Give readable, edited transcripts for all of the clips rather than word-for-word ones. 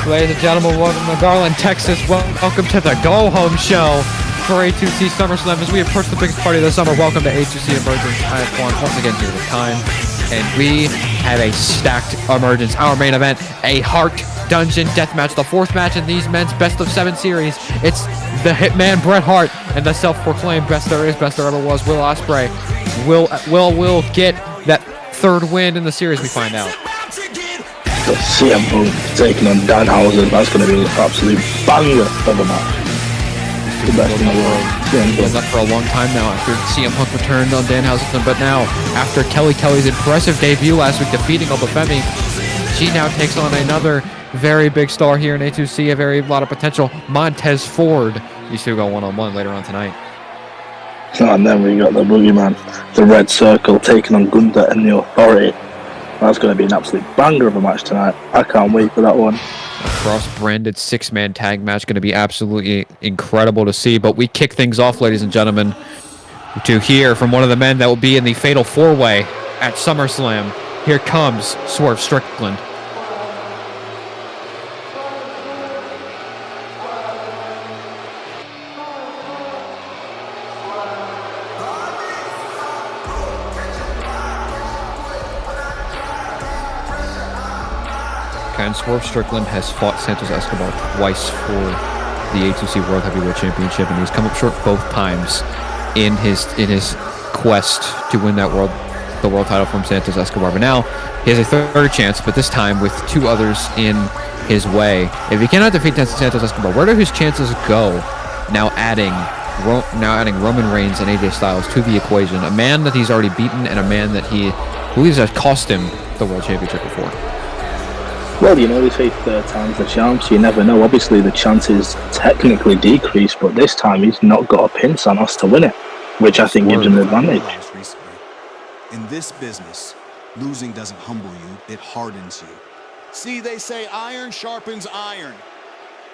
Ladies and gentlemen, welcome to Garland, Texas. Welcome to the Go Home Show for A2C SummerSlam. As we approach the biggest party of the summer, welcome to A2C Emergence. I have Juan once again here with Time, and we have a stacked Emergence. Our main event, a Heart Dungeon Deathmatch, the fourth match in these men's best of 7 series. It's the Hitman Bret Hart and the self-proclaimed best there is, best there ever was, Will Ospreay. Will get that third win in the series, we find out. CM Punk taking on Danhausen. That's going to be an absolute banger of a match. The best in the world. Been that for a long time now after CM Punk returned on Danhausen, but now after Kelly's impressive debut last week defeating Obafemi, she now takes on another very big star here in A2C, a lot of potential, Montez Ford. These two go one-on-one later on tonight. And then we got the Boogeyman, the Red Circle, taking on Gunther and the Authority. That's going to be an absolute banger of a match tonight. I can't wait for that one. A cross-branded 6-man tag match, going to be absolutely incredible to see. But we kick things off, ladies and gentlemen, to hear from one of the men that will be in the Fatal 4-Way at SummerSlam. Here comes Swerve Strickland. And Swerve Strickland has fought Santos Escobar twice for the A2C World Heavyweight Championship, and he's come up short both times in his quest to win the world title from Santos Escobar. But now he has a third chance, but this time with 2 others in his way. If he cannot defeat Santos Escobar, where do his chances go? Now adding Roman Reigns and AJ Styles to the equation, a man that he's already beaten and a man that he believes has cost him the World Championship before. Well, you know, they say 3rd time's the charm, so you never know. Obviously, the chances technically decrease, but this time he's not got a pin on us to win it, which I think gives him an advantage. In this business, losing doesn't humble you, it hardens you. See, they say iron sharpens iron,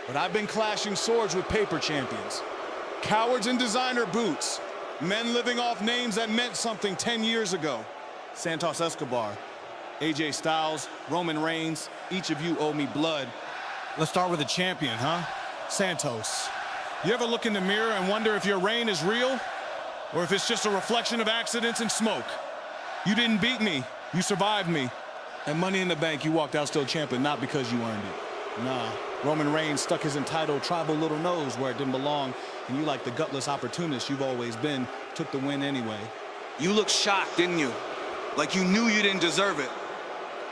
but I've been clashing swords with paper champions. Cowards in designer boots, men living off names that meant something 10 years ago. Santos Escobar, AJ Styles, Roman Reigns, each of you owe me blood. Let's start with the champion, huh? Santos. You ever look in the mirror and wonder if your reign is real? Or if it's just a reflection of accidents and smoke? You didn't beat me, you survived me. And Money in the Bank, you walked out still champion, not because you earned it. Nah, Roman Reigns stuck his entitled tribal little nose where it didn't belong, and you, like the gutless opportunist you've always been, took the win anyway. You looked shocked, didn't you? Like you knew you didn't deserve it.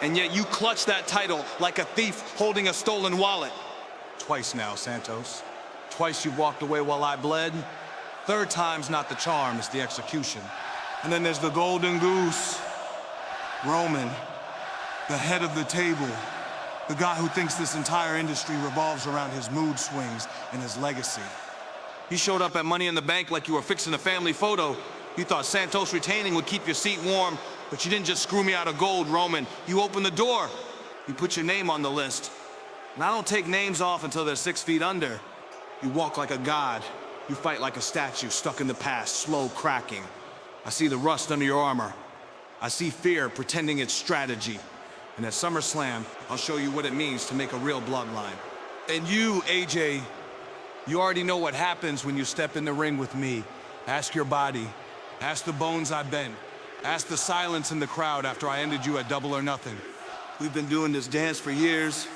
And yet you clutched that title like a thief holding a stolen wallet. Twice now, Santos. Twice you've walked away while I bled. 3rd time's not the charm, it's the execution. And then there's the golden goose. Roman, the head of the table. The guy who thinks this entire industry revolves around his mood swings and his legacy. You showed up at Money in the Bank like you were fixing a family photo. You thought Santos retaining would keep your seat warm. But you didn't just screw me out of gold, Roman. You opened the door. You put your name on the list. And I don't take names off until they're 6 feet under. You walk like a god. You fight like a statue stuck in the past, slow cracking. I see the rust under your armor. I see fear pretending it's strategy. And at SummerSlam, I'll show you what it means to make a real bloodline. And you, AJ, you already know what happens when you step in the ring with me. Ask your body. Ask the bones I bent. Ask the silence in the crowd after I ended you at Double or Nothing. We've been doing this dance for years,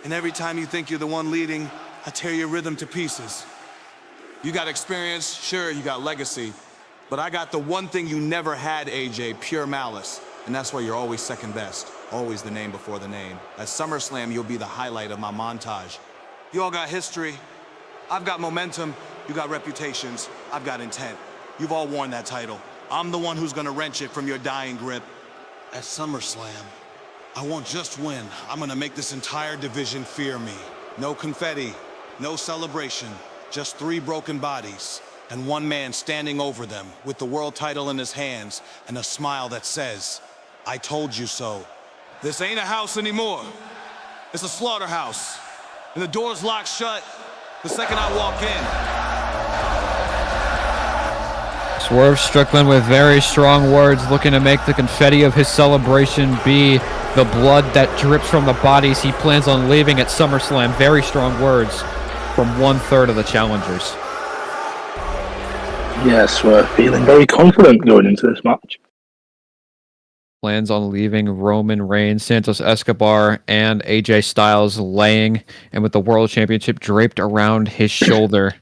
and every time you think you're the one leading, I tear your rhythm to pieces. You got experience, sure, you got legacy, but I got the one thing you never had, AJ, pure malice, and that's why you're always second best, always the name before the name. At SummerSlam, you'll be the highlight of my montage. You all got history, I've got momentum, you got reputations, I've got intent. You've all worn that title. I'm the one who's gonna wrench it from your dying grip. At SummerSlam, I won't just win. I'm gonna make this entire division fear me. No confetti, no celebration, just 3 broken bodies, and 1 man standing over them with the world title in his hands and a smile that says, I told you so. This ain't a house anymore. It's a slaughterhouse. And the door's locked shut the second I walk in. Swerve Strickland with very strong words, looking to make the confetti of his celebration be the blood that drips from the bodies he plans on leaving at SummerSlam. Very strong words from 1/3 of the challengers. Yes, we're feeling very confident going into this match. Plans on leaving Roman Reigns, Santos Escobar, and AJ Styles laying, and with the World Championship draped around his shoulder.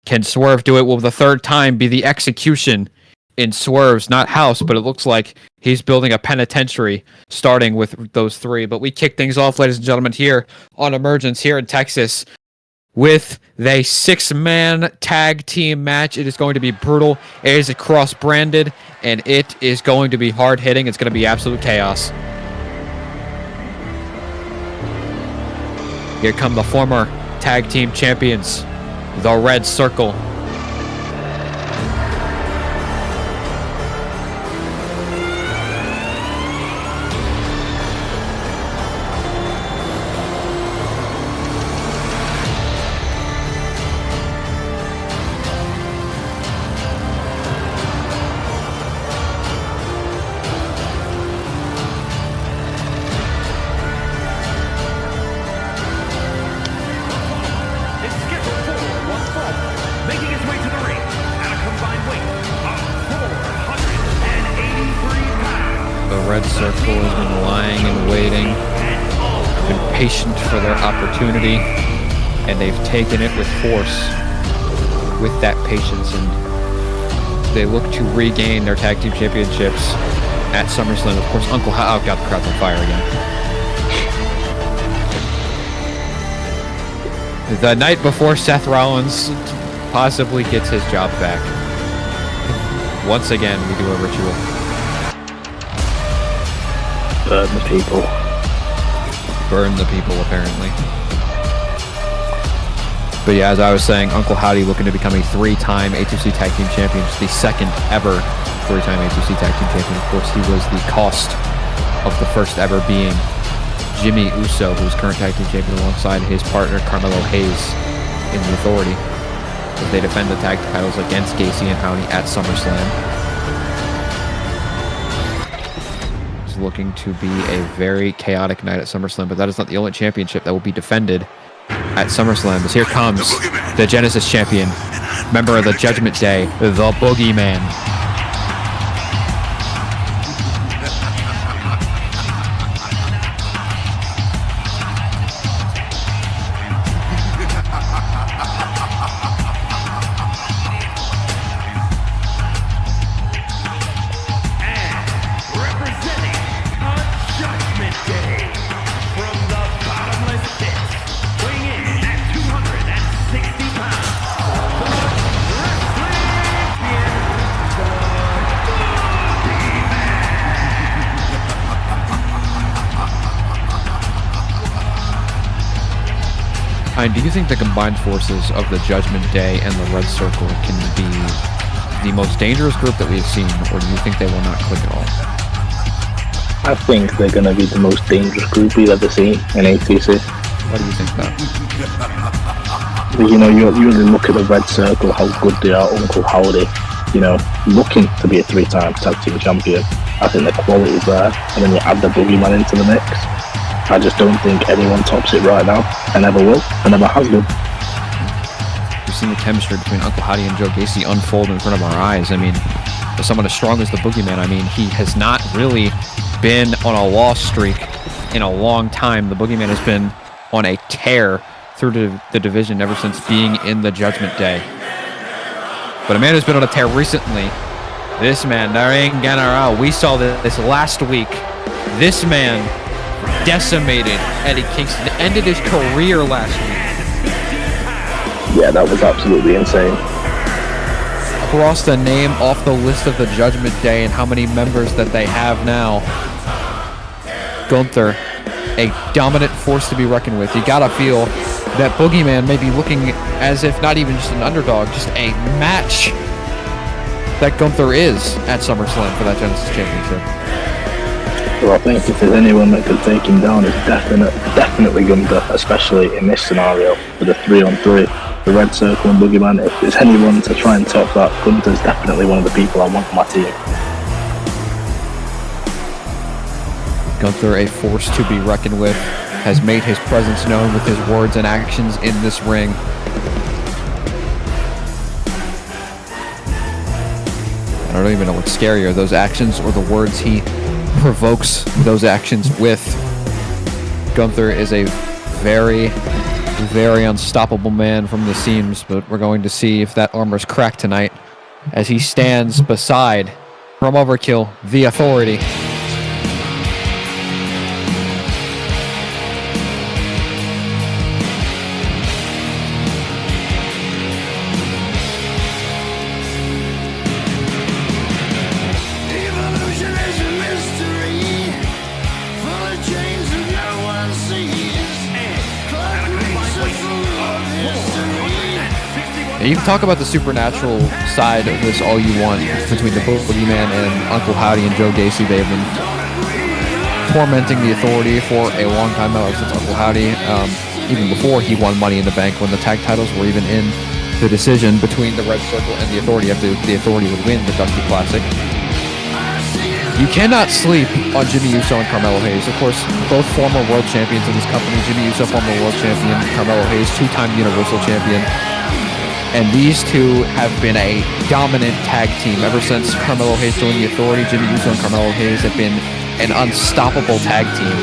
Can Swerve do it? Will the third time be the execution in Swerve's, not house, but it looks like he's building a penitentiary starting with those three. But we kick things off, ladies and gentlemen, here on Emergence here in Texas with the 6-man tag team match. It is going to be brutal. It is cross-branded, and it is going to be hard-hitting. It's going to be absolute chaos. Here come the former tag team champions, the Red Circle. Red Circle has been lying and waiting, been patient for their opportunity, and they've taken it with force with that patience, and they look to regain their tag team championships at SummerSlam. Of course, Uncle Howdy got the crowd on fire again. The night before Seth Rollins possibly gets his job back. Once again, we do a ritual. Burn the people. Burn the people, apparently. But yeah, as I was saying, Uncle Howdy looking to become a 3-time A2C Tag Team Champion, the second ever 3-time A2C Tag Team Champion. Of course, he was the cost of the first ever being Jimmy Uso, who's current Tag Team Champion alongside his partner Carmelo Hayes in the Authority, as they defend the tag titles against Gacy and Howdy at SummerSlam. Looking to be a very chaotic night at SummerSlam, but that is not the only championship that will be defended at SummerSlam. As here comes the Genesis champion, member of the Judgment Day, the Boogeyman. Do you think the combined forces of the Judgment Day and the Red Circle can be the most dangerous group that we've seen, or do you think they will not click at all? I think they're going to be the most dangerous group we've ever seen in A2C. Why do you think that? You know, you really look at the Red Circle, how good they are. Uncle Howdy, you know, looking to be a 3-time tag team champion. I think the quality is there, and then you add the Boogeyman into the mix. I just don't think anyone tops it right now, and never will, and never has been. We've seen the chemistry between Uncle Howdy and Joe Gacy unfold in front of our eyes. I mean, for someone as strong as the Boogeyman, I mean, he has not really been on a loss streak in a long time. The Boogeyman has been on a tear through the division ever since being in the Judgment Day. But a man who's been on a tear recently, this man, Narayan Ganarao, we saw this last week. This man decimated Eddie Kingston, ended his career last week. Yeah, that was absolutely insane. Crossed the name off the list of the Judgment Day and how many members that they have now. Gunther, a dominant force to be reckoned with. You gotta feel that Boogeyman may be looking as if not even just an underdog, just a match that Gunther is at SummerSlam for that Genesis Championship. Well, I think if there's anyone that could take him down, it's definitely Gunther, especially in this scenario with a 3-on-3. the Red Circle and Boogeyman. If there's anyone to try and top that, Gunther's definitely one of the people I want on my team. Gunther, a force to be reckoned with, has made his presence known with his words and actions in this ring. I don't even know what's scarier, those actions or the words he provokes those actions with. Gunther is a very, very unstoppable man from the seams, but we're going to see if that armor's cracked tonight as he stands beside, from Overkill, the Authority. You can talk about the supernatural side of this all you want between the Boogeyman and Uncle Howdy and Joe Gacy. They've been tormenting the Authority for a long time now, since Uncle Howdy, even before he won Money in the Bank, when the tag titles were even in the decision between the Red Circle and the Authority after the Authority would win the Dusty Classic. You cannot sleep on Jimmy Uso and Carmelo Hayes. Of course, both former world champions in this company. Jimmy Uso, former world champion. Carmelo Hayes, two-time Universal champion. And these two have been a dominant tag team ever since Carmelo Hayes joined the Authority. Jimmy Uso and Carmelo Hayes have been an unstoppable tag team.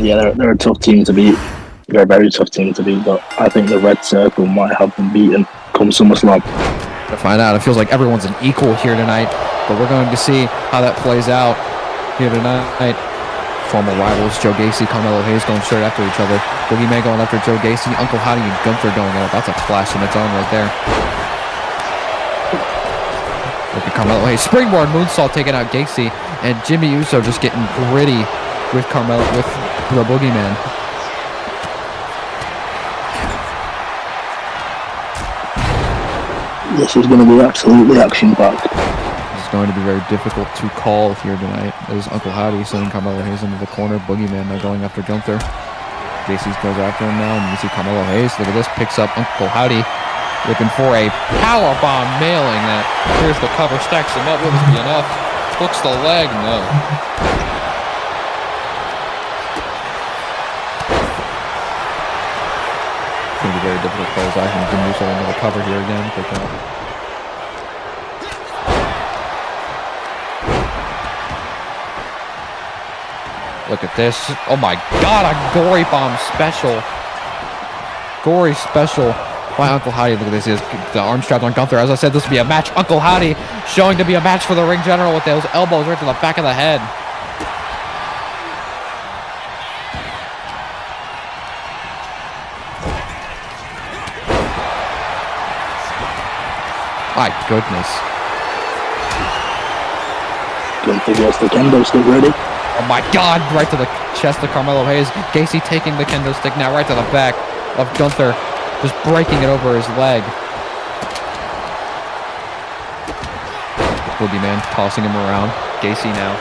Yeah, they're a tough team to beat. They're a very tough team to beat, but I think the Red Circle might have them beaten come SummerSlam. To find out, it feels like everyone's an equal here tonight, but we're going to see how that plays out here tonight. Former rivals, Joe Gacy, Carmelo Hayes going straight after each other. Boogeyman going after Joe Gacy, Uncle Howdy and Gunther going at it. That's a clash in its own right there. Look at Carmelo Hayes. Springboard moonsault taking out Gacy, and Jimmy Uso just getting gritty with the Boogeyman. This is going to be absolutely action-packed. Going to be very difficult to call here tonight. There's Uncle Howdy sending Carmelo Hayes into the corner. Boogeyman now going after Gunther. Gacy goes after him now, and you can see Carmelo Hayes. Look at this, picks up Uncle Howdy, looking for a powerbomb mailing that. Here's the cover, stacks him up. Will this be enough? Hooks the leg, no. It's going to be very difficult to close out. And Jimmy Uso into the cover here again. Pick up. Look at this. Oh my God, a gory bomb special. Gory special by Uncle Howdy. Look at this. He has the arm strapped on Gunther. As I said, this would be a match. Uncle Howdy showing to be a match for the ring general with those elbows right to the back of the head. My goodness. Gunther gets the kendo stick ready. Oh my God, right to the chest of Carmelo Hayes. Gacy taking the kendo stick now right to the back of Gunther, just breaking it over his leg. Boogeyman tossing him around. Gacy now.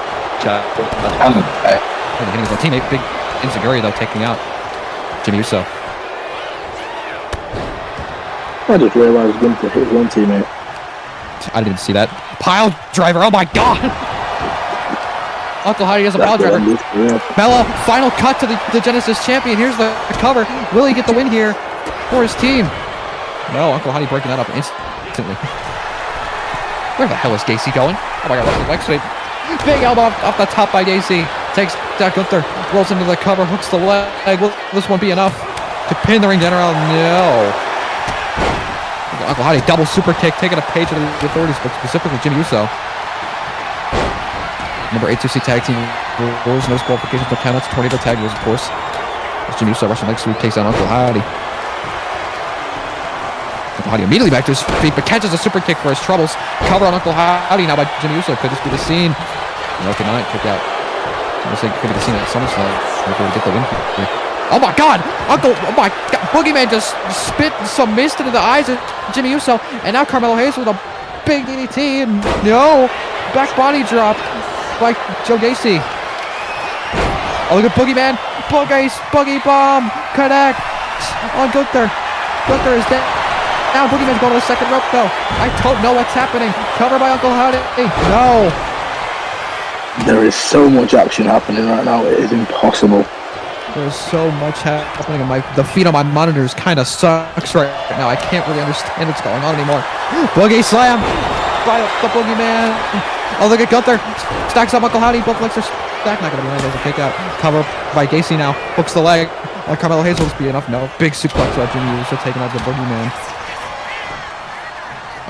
Hitting his own teammate. Big Insiguri though taking out Jimmy Uso. I just realized Gunther hit his own teammate. I didn't see that. Pile driver. Oh my God. Uncle Howdy has a pile driver. Bella, final cut to the Genesis champion. Here's the cover. Will he get the win here for his team? No, Uncle Howdy breaking that up instantly. Where the hell is Gacy going? Oh my God, that's the leg sweep. Big elbow off the top by Gacy. Takes down Gunther. Rolls into the cover. Hooks the leg. Will this one be enough to pin the ring general? No. Uncle Howdy double super kick, taking a page of the Authorities, but specifically Jimmy Uso. Number A2C tag team rules, no qualifications, no countouts, tornado tag rules, of course. As Jimmy Uso Russian leg sweep takes down Uncle Howdy. Uncle Howdy immediately back to his feet, but catches a super kick for his troubles. Cover on Uncle Howdy now by Jimmy Uso. Could this be the scene? No, cannot kick out. I'm gonna say could be the scene at SummerSlam before we get the win here. Oh my God! Oh my God! Boogeyman just spit some mist into the eyes of Jimmy Uso, and now Carmelo Hayes with a big DDT, and no! Back body drop by Joe Gacy. Oh, look at Boogeyman! Boogie bomb! Connect! on Gunther. Gunther is dead. Now Boogeyman's going to the second rope though. I don't know what's happening. Cover by Uncle Howdy. No. There is so much action happening right now. It is impossible. There's so much happening. The feed on my monitors kind of sucks right now. I can't really understand what's going on anymore. Boogie slam by the Boogeyman. Oh, look at Gunther. Stacks up Uncle Howdy. Both legs are stacked. Not going to be nice as a kick out. Cover by Gacy now. Hooks the leg. Carmelo Hayes will just be enough. No. Big suplex by Jimmy Uso taking out the Boogeyman.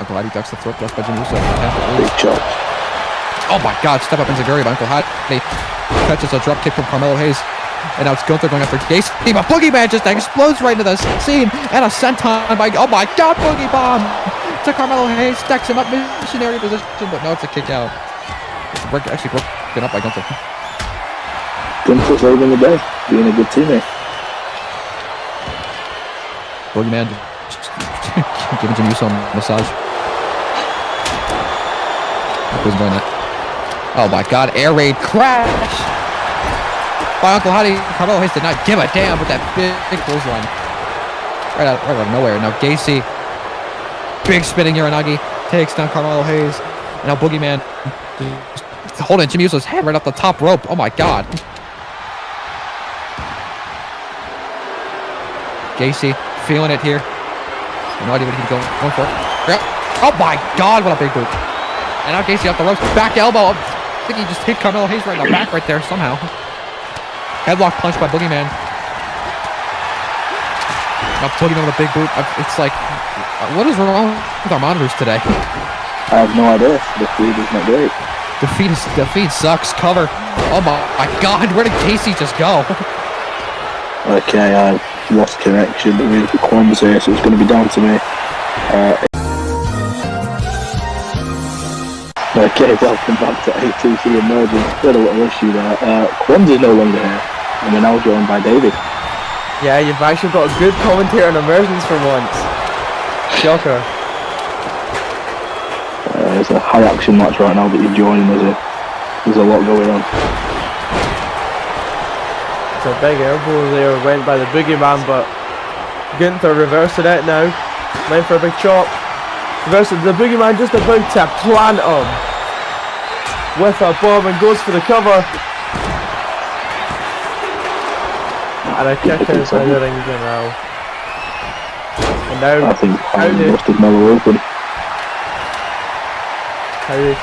Uncle Howdy ducks the throat thrust by Jimmy Uso. Big chop. Oh my God. Step up Enziguri by Uncle Howdy. Catches a drop kick from Carmelo Hayes. And now it's Gunther going after Gacy. But Boogeyman just explodes right into the scene. And a senton by, oh my God, Boogie Bomb to Carmelo Hayes. Stacks him up, missionary position. But no, it's a kick out. Actually broken up by Gunther. Gunther saving the day. Being a good teammate. Boogeyman giving Jimmy Uso a massage. Who's doing that? Oh my God, air raid crash by Uncle Howdy. Carmelo Hayes did not give a damn with that big clothesline. Right out of nowhere. Now Gacy, big spinning Uranagi, takes down Carmelo Hayes. And now Boogeyman holding Jimmy Uso's head right off the top rope. Oh my God. Gacy feeling it here. No idea what he's going for. Oh my God, what a big boot. And now Gacy off the ropes. Back elbow. I think he just hit Carmelo Hayes right in the back right there somehow. Headlock punch by Boogeyman. Now Boogeyman with a big boot. It's like, what is wrong with our monitors today? I have no idea. The feed is not great. The feed sucks. Cover. Oh my God, where did Gacy just go? Okay, I've lost connection with the Quans here, so it's going to be down to me. Okay, welcome back to A2C Emergence. Bit of a little issue there. Quans is no longer here, and we're now joined by David. Yeah, you've actually got a good commentator on Emergence for once. Shocker. It's a high action match right now that you're joining us in. There's a lot going on. It's a big elbow there, went by the Boogeyman, but Gunther reversing it now. Went for a big chop. Reversing the Boogeyman just about to plant him with a bomb and goes for the cover. And a kick out by the ring general. And now I think I busted Mello open. Howdy.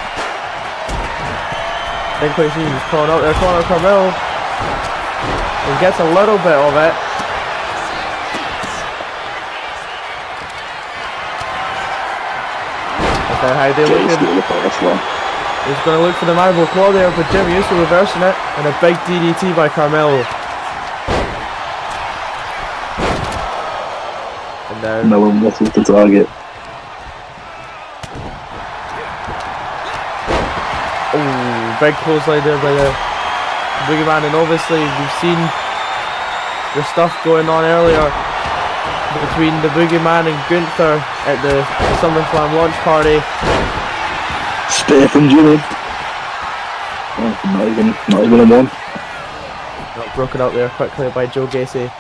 Didn't quite see he's calling out there, calling out Carmelo. He gets a little bit of it. Okay, how they looking? He's going to look for the mandible claw there, but Jimmy Uso reversing it, and a big DDT by Carmelo. And now Mello misses the target. oh, big clothesline there by the Boogeyman, and obviously we've seen the stuff going on earlier between the Boogeyman and Gunther at the SummerSlam launch party. Spear from Jimmy. Oh, not even a one. Got broken out there quickly by Joe Gacy.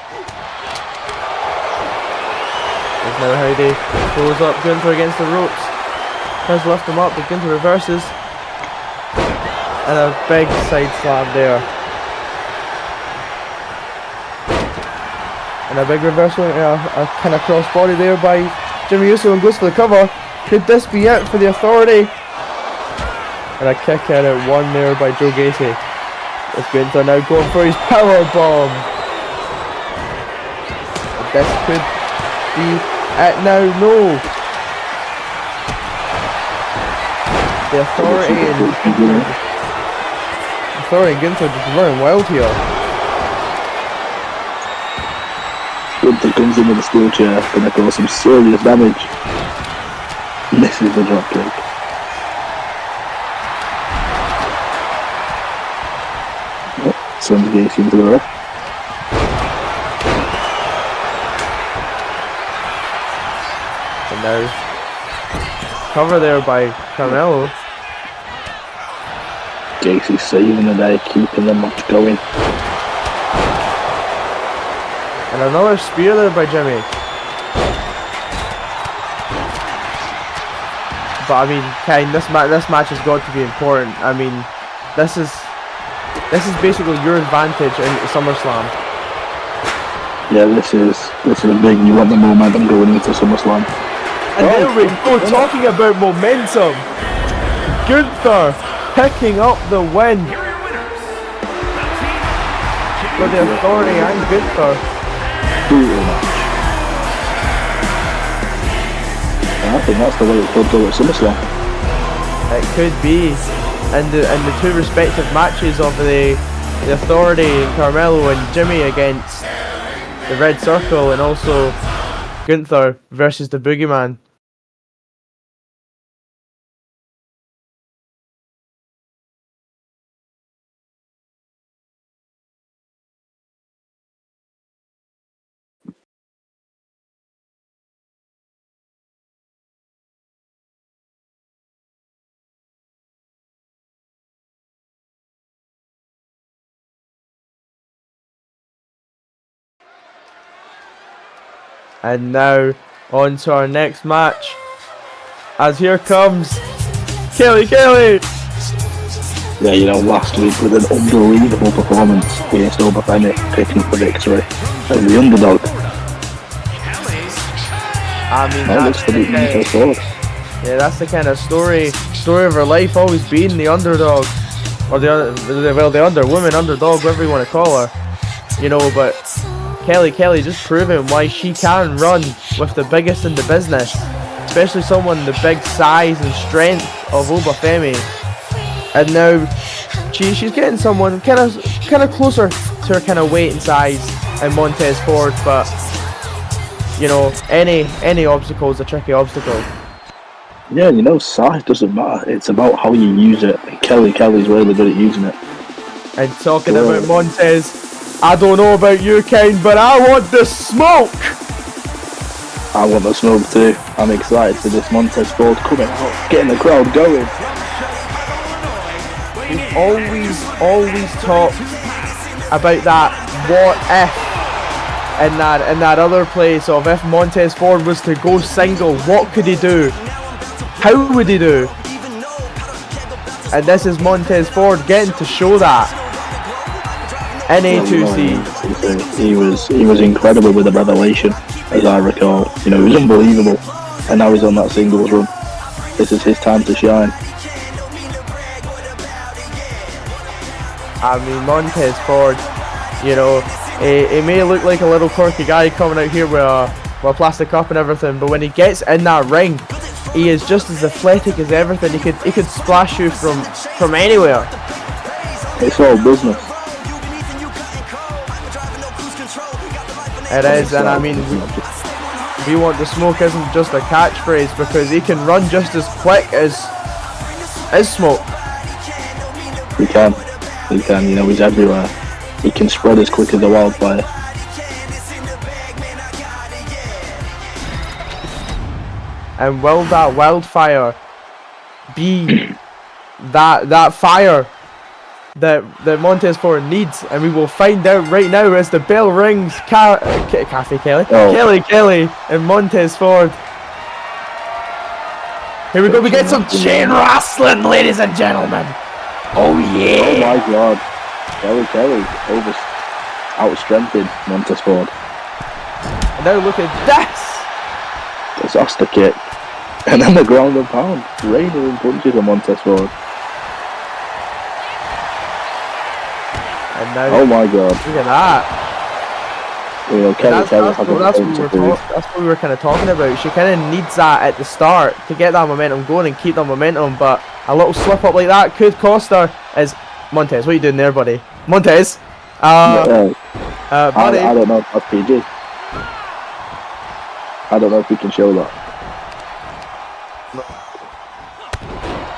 There's now Howdy. Throws up Gunther against the ropes. Tries to lift him up, but Gunther reverses. And a big side slam there. And a big reversal, a kind of cross body there by Jimmy Uso, and goes for the cover. Could this be it for the Authority? And a kick out at one there by Joe Gacy. As Gunther now going for his power bomb. This could be it now. No. The Authority and Gunther just running wild here. Gunther comes in with a steel chair, gonna cause some serious damage. Misses the drop kick. Sends Gacy into the ref. And now cover there by Carmelo. Gacy saving the day, keeping the match going. And another spear there by Jimmy. But I mean, Kane, this match has got to be important. I mean, this is basically your advantage in SummerSlam. Yeah, this is big. You want the momentum going into SummerSlam. And there we go, talking about momentum. Gunther picking up the win for the Authority and Gunther. Brutal match. And I think that's the way it could go at SummerSlam. It could be, and the two respective matches of the Authority, Carmelo and Jimmy against the Red Circle, and also Gunther versus the Boogeyman. And now on to our next match, as here comes Kelly. Yeah, you know, last week with an unbelievable performance against Obafemi, picking up the victory as the underdog. I mean, that's the kind of story of her life, always being the underdog, or the underwoman, underdog, whatever you want to call her. You know, but Kelly just proving why she can run with the biggest in the business, especially someone the big size and strength of Obafemi. And now she's getting someone kind of closer to her kind of weight and size in Montez Ford, but you know, any obstacle is a tricky obstacle. Yeah, you know, size doesn't matter. It's about how you use it. And Kelly's really good at using it. And talking about Montez, I don't know about you, Kane, but I want the smoke! I want the smoke too. I'm excited for this Montez Ford coming out, getting the crowd going. We've always talked about that what if in that other place of if Montez Ford was to go single, what could he do? How would he do? And this is Montez Ford getting to show that in A2C. He was incredible with the Revelation, as I recall. You know, he was unbelievable, and now he's on that singles run. This is his time to shine. I mean, Montez Ford, you know, he may look like a little quirky guy coming out here with a plastic cup and everything, but when he gets in that ring, he is just as athletic as everything. He could splash you from anywhere. It's all business. It is, and I mean, we want the smoke isn't just a catchphrase, because he can run just as quick as Smoke. He can, you know, he's everywhere. He can spread as quick as a wildfire. And will that wildfire be that fire that Montez Ford needs? And we will find out right now as the bell rings. Kathy Kelly, Kelly and Montez Ford. Here we go, we get some chain wrestling, ladies and gentlemen. Oh yeah! Oh my god. Kelly outstrengthened Montez Ford. And now look at this! Disaster kick. And then the ground and pound. Raining punches on Montez Ford. And now, oh my god. Look at that. You know, that's what we were kind of talking about. She kind of needs that at the start to get that momentum going and keep that momentum, but a little slip up like that could cost her. Is Montez, what are you doing there, buddy? Montez, buddy. I don't know if that's PG. I don't know if we can show that.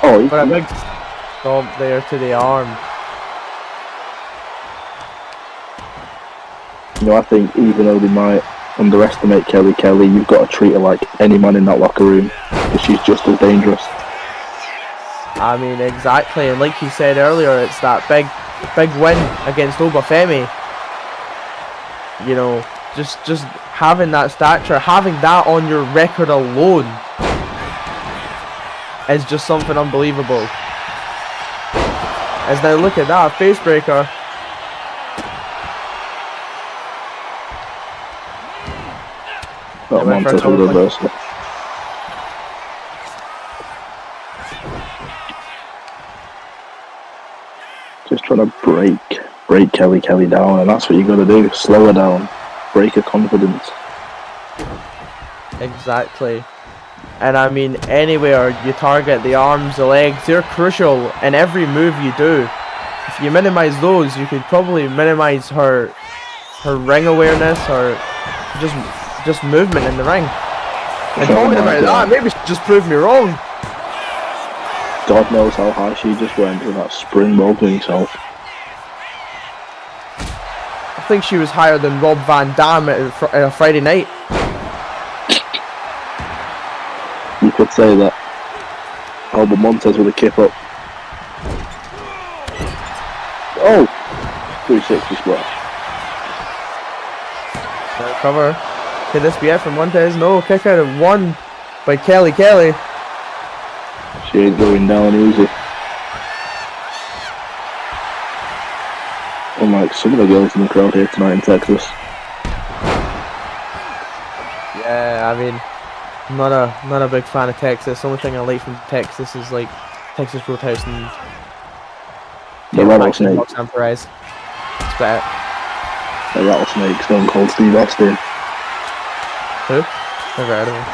Oh, but a big stomp there to the arm. You know, I think even though they might underestimate Kelly, you've got to treat her like any man in that locker room, because she's just as dangerous. I mean, exactly, and like you said earlier, it's that big win against Obafemi. You know, just having that stature, having that on your record alone is just something unbelievable. As now look at that face breaker. Got Montez with a reversal. Just trying to break Kelly down, and that's what you got to do. Slow her down, break her confidence. Exactly. And I mean, anywhere you target the arms, the legs, they're crucial in every move you do. If you minimize those, you could probably minimize her ring awareness or just movement in the ring. And talking about that, maybe she just proved me wrong. God knows how high she just went with that springboard to himself. I think she was higher than Rob Van Dam at a Friday night. You could say that. Albert Montez with a kick up. Oh! 360 splash. Cover. Could this be it from Montez? No, kick out of one by Kelly. She ain't going down easy. Unlike some of the girls in the crowd here tonight in Texas. Yeah, I mean, I'm not a big fan of Texas. The only thing I like from Texas is like Texas Roadhouse and The rattlesnake. Perez. It's better. The rattlesnake, Stone Cold Steve Austin. Who? Never heard of him.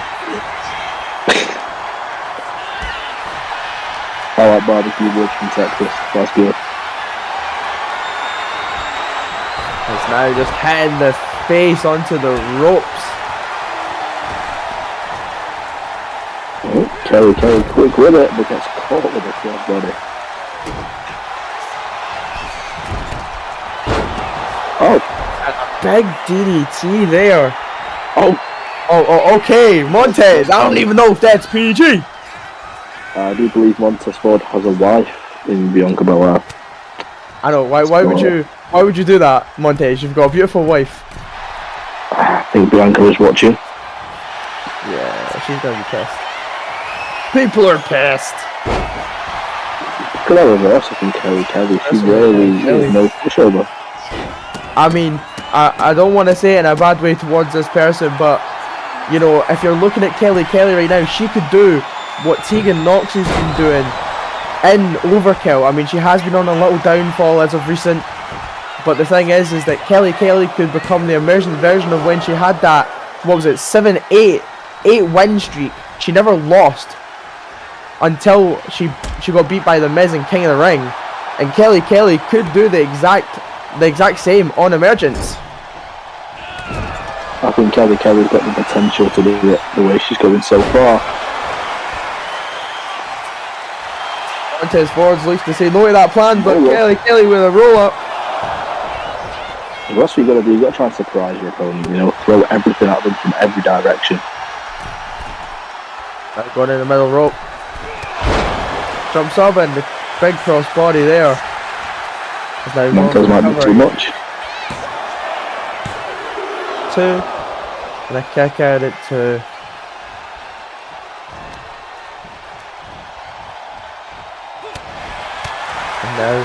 I like barbecue ribs from Texas. That's good. It's now just heading the face onto the ropes. Oh, Kelly quick with it, but gets caught with a crossbody. Oh. Big DDT there. Oh. Okay, Montez. I don't even know if that's PG. I do believe Montez Ford has a wife in Bianca Belair. I know. Why would you do that, Montez? You've got a beautiful wife. I think Bianca is watching. Yeah, she's gonna be pissed. People are pissed. Could have reverse from Kelly. She really is no pushover. I mean, I don't want to say it in a bad way towards this person, but you know, if you're looking at Kelly right now, she could do what Tegan Knox has been doing in Overkill. I mean, she has been on a little downfall as of recent, but the thing is that Kelly could become the Emergence version of when she had that, what was it, 7-8 win streak. She never lost until she got beat by The Miz and King of the Ring, and Kelly could do the exact same on Emergence. I think Kelly's got the potential to do it the way she's going so far. Montez Ford looks to say no to that plan, but Kelly with a roll up. That's what you got to do. You got to try and surprise your opponent. You know, throw everything at them from every direction. Going in the middle rope. Jumps up and the big cross body there. Montez might be too much. 2 and a kick out at 2. And now,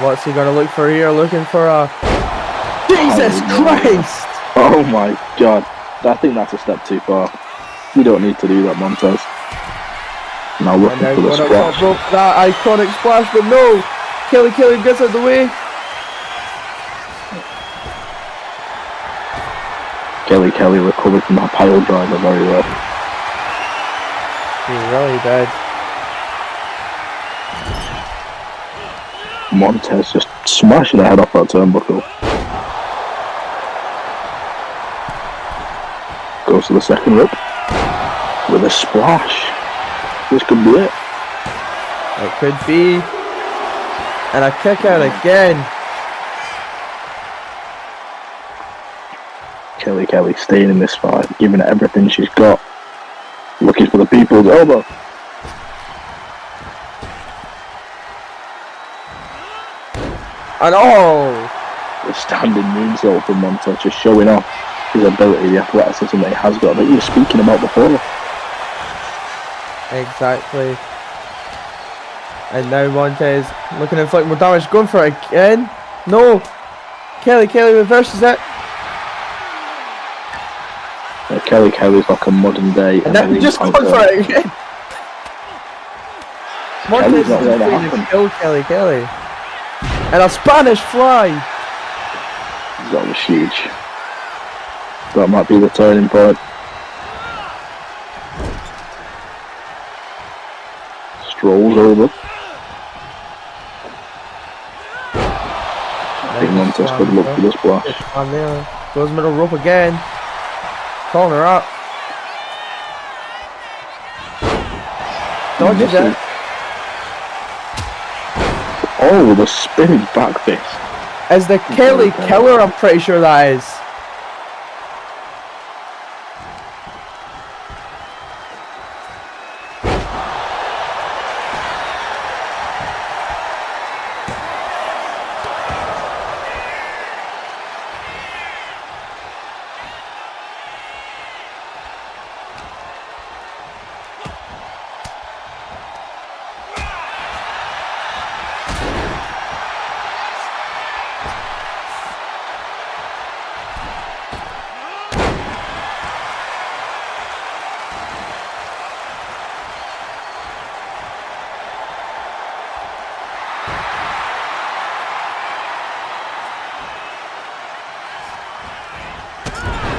what's he gonna look for here? Looking for a Jesus Christ! Oh my God! I think that's a step too far. You don't need to do that, Montez. Now looking for the splash. That iconic splash, but no! Kelly gets out of the way. Kelly recovered from that pile driver very well. He really did. Montez just smashing the head off that turnbuckle. Goes to the second rope with a splash. This could be it. It could be. And a kick out again. Kelly staying in this fight, giving it everything she's got. Looking for the people's elbow. And The standing moonsault from Montez, just showing off his ability, the athleticism that he has got that you were speaking about before. Exactly. And now Montez looking to inflict more damage, going for it again. No! Kelly reverses it. Kelly's like a modern day. And now he just going for it again. Montez is just trying to kill Kelly. And a Spanish fly. That was huge. That might be the turning point. Strolls over. I think Montez could look for the splash. On there. Goes middle rope again. Calling her up. Dodges it. Oh, the spinning back fist. As the Kelly killer, I'm pretty sure that is.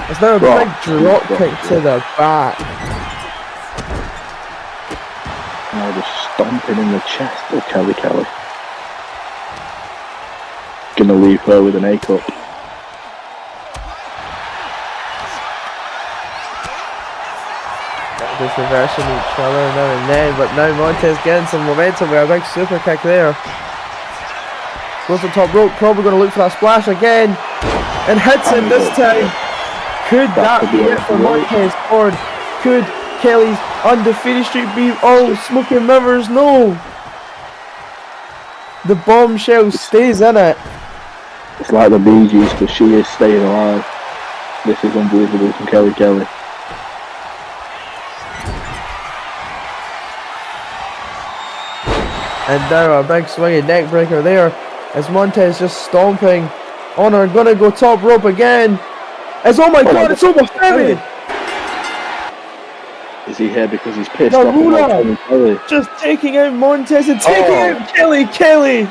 It's now a big drop kick to the back. Now just stomping in the chest of Kelly. Gonna leave her with an A-cup. Just reversing each other now and then, but now Montez getting some momentum with a big super kick there. Goes to the top rope, probably going to look for that splash again, and hits him this time. Could that be it for Montez Ford? Could Kelly's undefeated streak be all smoke and mirrors? No! The bombshell stays in it. It's like the Bee Gees, but she is staying alive. This is unbelievable from Kelly. And now a big swinging neck breaker there as Montez just stomping on her, gonna go top rope again. It's oh my god, it's almost Femi! Is he here because he's pissed off about Kelly? Just taking out Montez and taking out Kelly!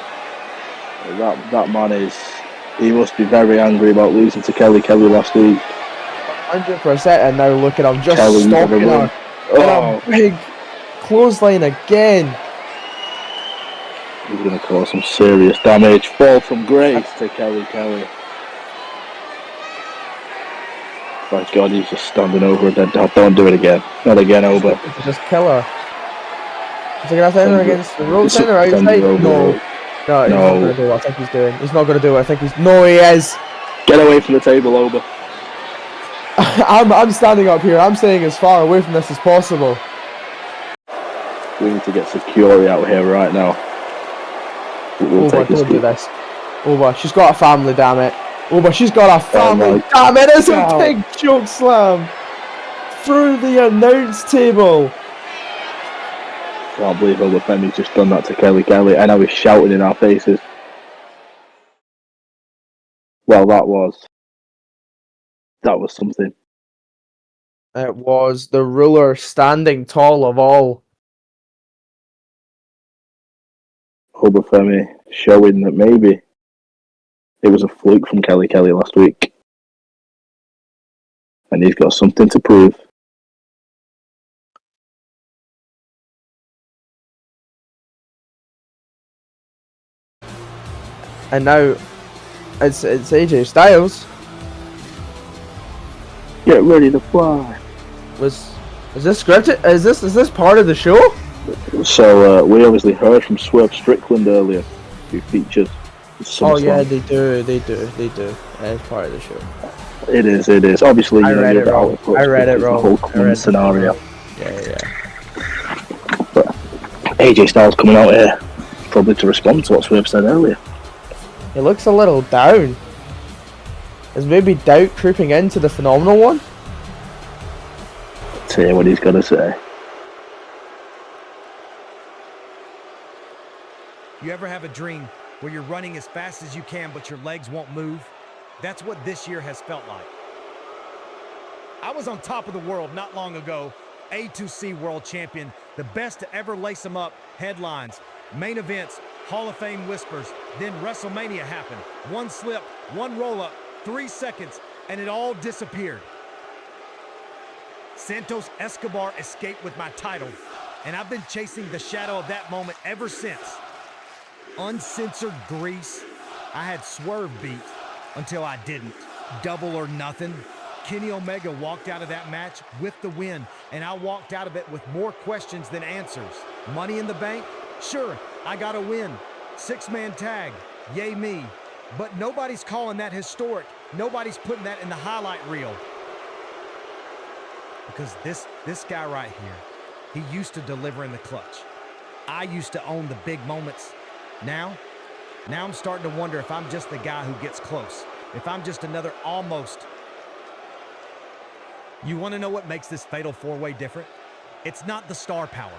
That man he must be very angry about losing to Kelly last week. 100%, and now look at him just Kelly stomping her. Oh. And a big clothesline again. He's going to cause some serious damage. Fall from grace to Kelly. My God, he's just standing over a dead dog. Don't do it again. Not again, Oba. Just kill her. Is he going to have to enter against the rope center outside? No, he's not going to do what I think he's doing. He's not going to do what I think he's... No, he is! Get away from the table, Oba. I'm standing up here. I'm staying as far away from this as possible. We need to get Security out here right now. We'll Oba, don't do this. Oba, she's got a family, damn it. Oba, she's got a family, damn it! It's a big choke slam through the announce table. Can't believe Oba Femi's just done that to Kelly. And now he's shouting in our faces. Well, that was something. It was the ruler standing tall of all. Oba Femi showing that maybe it was a fluke from Kelly last week. And he's got something to prove. And now it's AJ Styles. Get ready to fly. Is this scripted? Is this part of the show? So we obviously heard from Swerve Strickland earlier, who features. Oh yeah, they do. It's part of the show. It is. Obviously, I read it wrong. The whole scenario. Yeah. But AJ Styles coming out here, probably to respond to what Swerve said earlier. He looks a little down. Is maybe doubt creeping into the phenomenal one? Let's hear what he's got to say. You ever have a dream where you're running as fast as you can, but your legs won't move? That's what this year has felt like. I was on top of the world not long ago, A2C world champion, the best to ever lace them up, headlines, main events, Hall of Fame whispers. Then WrestleMania happened. One slip, one roll-up, 3 seconds, and it all disappeared. Santos Escobar escaped with my title, and I've been chasing the shadow of that moment ever since. Uncensored grease. I had Swerve beat until I didn't. Double or nothing. Kenny Omega walked out of that match with the win, and I walked out of it with more questions than answers. Money in the bank? Sure, I got a win. 6-man tag, yay me. But nobody's calling that historic. Nobody's putting that in the highlight reel. Because this guy right here, he used to deliver in the clutch. I used to own the big moments. Now I'm starting to wonder if I'm just the guy who gets close. If I'm just another almost. You want to know what makes this fatal 4-way different? It's not the star power.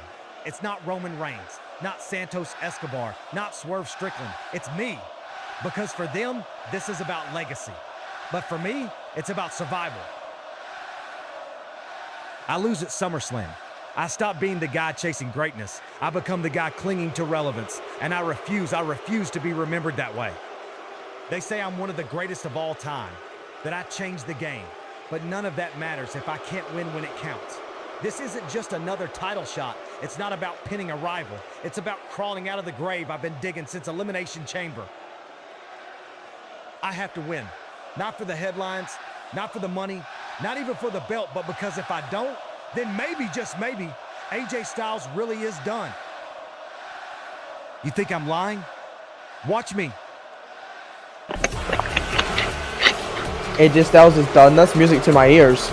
It's not Roman Reigns, not Santos Escobar, not Swerve Strickland. It's me. Because for them, this is about legacy. But for me, it's about survival. I lose at SummerSlam. I stop being the guy chasing greatness. I become the guy clinging to relevance. And I refuse to be remembered that way. They say I'm one of the greatest of all time, that I changed the game. But none of that matters if I can't win when it counts. This isn't just another title shot. It's not about pinning a rival. It's about crawling out of the grave I've been digging since Elimination Chamber. I have to win. Not for the headlines, not for the money, not even for the belt, but because if I don't, then maybe, just maybe, AJ Styles really is done. You think I'm lying? Watch me. AJ Styles is done. That's music to my ears.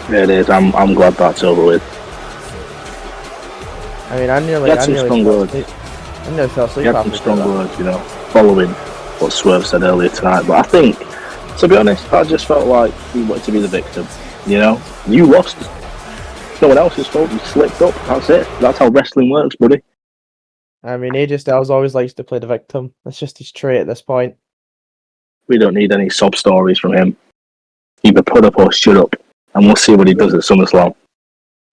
It is. I'm glad that's over with. I mean, I nearly He had some strong words. I nearly fell asleep He had some after strong that. words, you know, following what Swerve said earlier tonight. But I think, to be honest, I just felt like he wanted to be the victim. You know, you lost. No one else's fault. You slipped up. That's it. That's how wrestling works, buddy. I mean, AJ Styles always likes to play the victim. That's just his trait at this point. We don't need any sob stories from him. Either put up or shut up, and we'll see what he does at SummerSlam.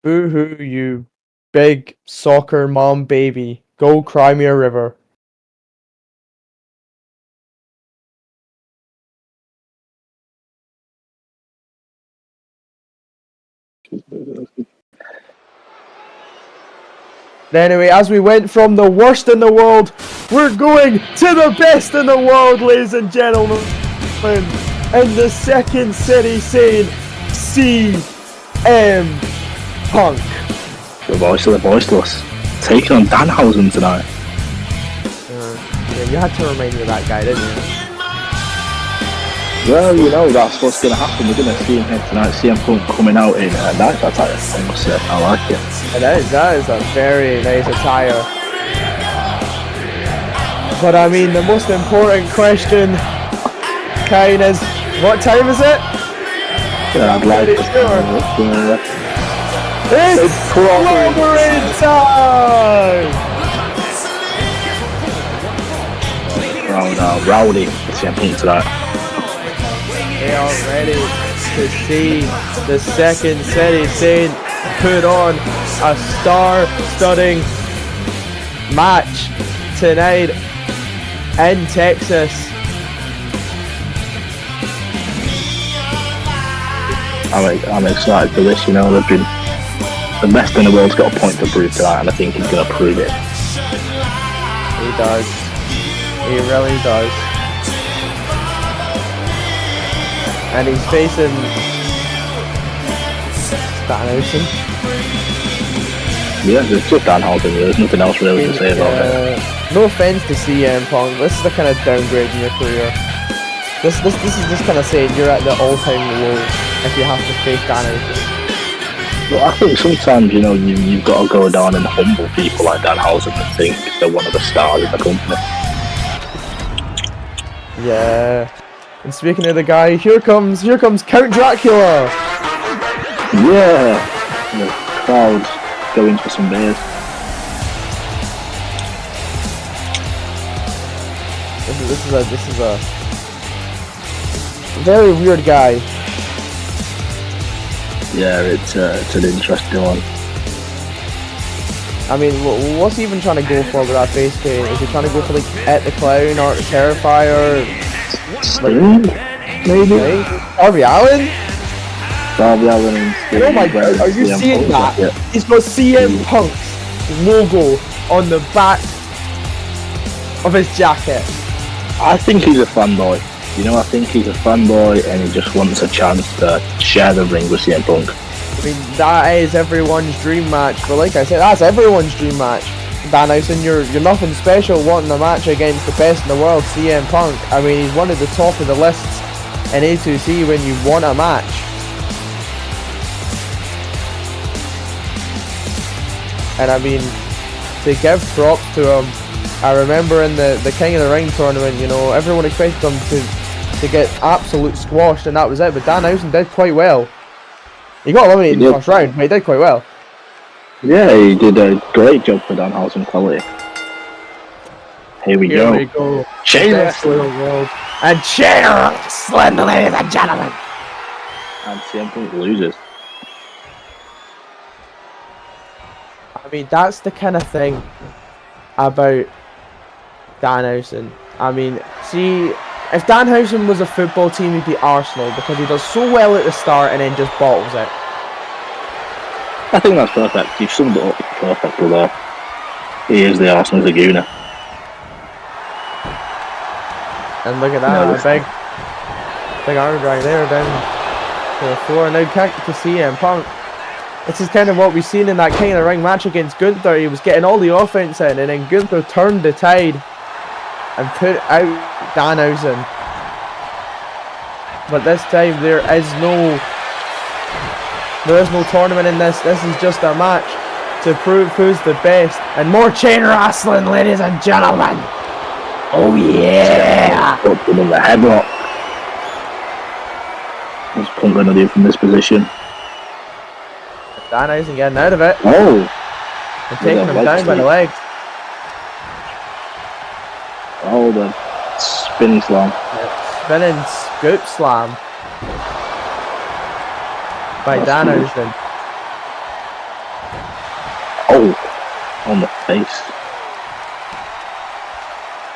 Boo-hoo, you big soccer mom baby. Go cry me a river. Anyway, as we went from the worst in the world, we're going to the best in the world, ladies and gentlemen. In the second city scene, CM Punk. The voice of the voiceless. Taking on Danhausen tonight. Yeah, you had to remind me of that guy, didn't you? Well, you know, that's what's going to happen. We're going to see him here tonight. CM Punk coming out in a nice attire, I must say. I like it. That is a very nice attire. But I mean, the most important question, Kane, is what time is it? Yeah, I'd like Pretty sure. It's clobbering time! Rowdy CM Punk tonight. They are ready to see the second city scene put on a star-studding match tonight in Texas. I'm excited for this. You know, they've been the best in the world's got a point to prove tonight, and I think he's going to prove it. He does. He really does. And he's facing Danhausen. Yeah, it's just Danhausen. There's nothing else really to say about it. No offense to CM Punk, this is the kind of downgrade in your career. This is just kind of saying you're at the all-time low if you have to face Danhausen. Well, I think sometimes, you know, you've got to go down and humble people like Danhausen and think they're one of the stars of the company. Yeah. And speaking of the guy, here comes Count Dracula. Yeah. The crowd's going for some beers. This is a very weird guy. Yeah, it's an interesting one. I mean, what's he even trying to go for with that face paint? Is he trying to go for like Ed the Clown or Terrifier? Maybe. Right? Harvey Allen? Darby Allin and Oh my god, are you seeing that? He's got CM Punk's logo on the back of his jacket. I think he's a fanboy. You know, I think he's a fanboy and he just wants a chance to share the ring with CM Punk. I mean, that is everyone's dream match. But like I said, that's everyone's dream match. Danhausen, you're nothing special wanting a match against the best in the world, CM Punk. I mean, he's one of the top of the lists in A2C when you want a match. And I mean, to give props to him, I remember in the King of the Ring tournament, you know, everyone expected him to get absolute squashed and that was it. But Danhausen did quite well. He got eliminated in the first round, but he did quite well. Yeah, he did a great job for Danhausen quality. Here we go. Chain wrestling. And chain wrestling, ladies and gentlemen. And CM Punk loses. I mean, that's the kind of thing about Danhausen. I mean, see, if Danhausen was a football team, he'd be Arsenal because he does so well at the start and then just bottles it. I think that's perfect. You've summed it up perfectly there. He is the Arsenal Zaguna. And look at that, big arm drag there down to the floor. And now kick to CM Punk. This is kind of what we've seen in that King of the Ring match against Gunther. He was getting all the offense in, and then Gunther turned the tide and put out Danhausen. But this time there is no tournament in this. This is just a match to prove who's the best. And more chain wrestling, ladies and gentlemen. Oh yeah! Put him in the headlock. What's Punk gonna do from this position? Danhausen getting out of it. Oh! And taking him down by the legs. Oh, the spinning slam. Yep. Spinning scoop slam by Danhausen. Oh! On the face.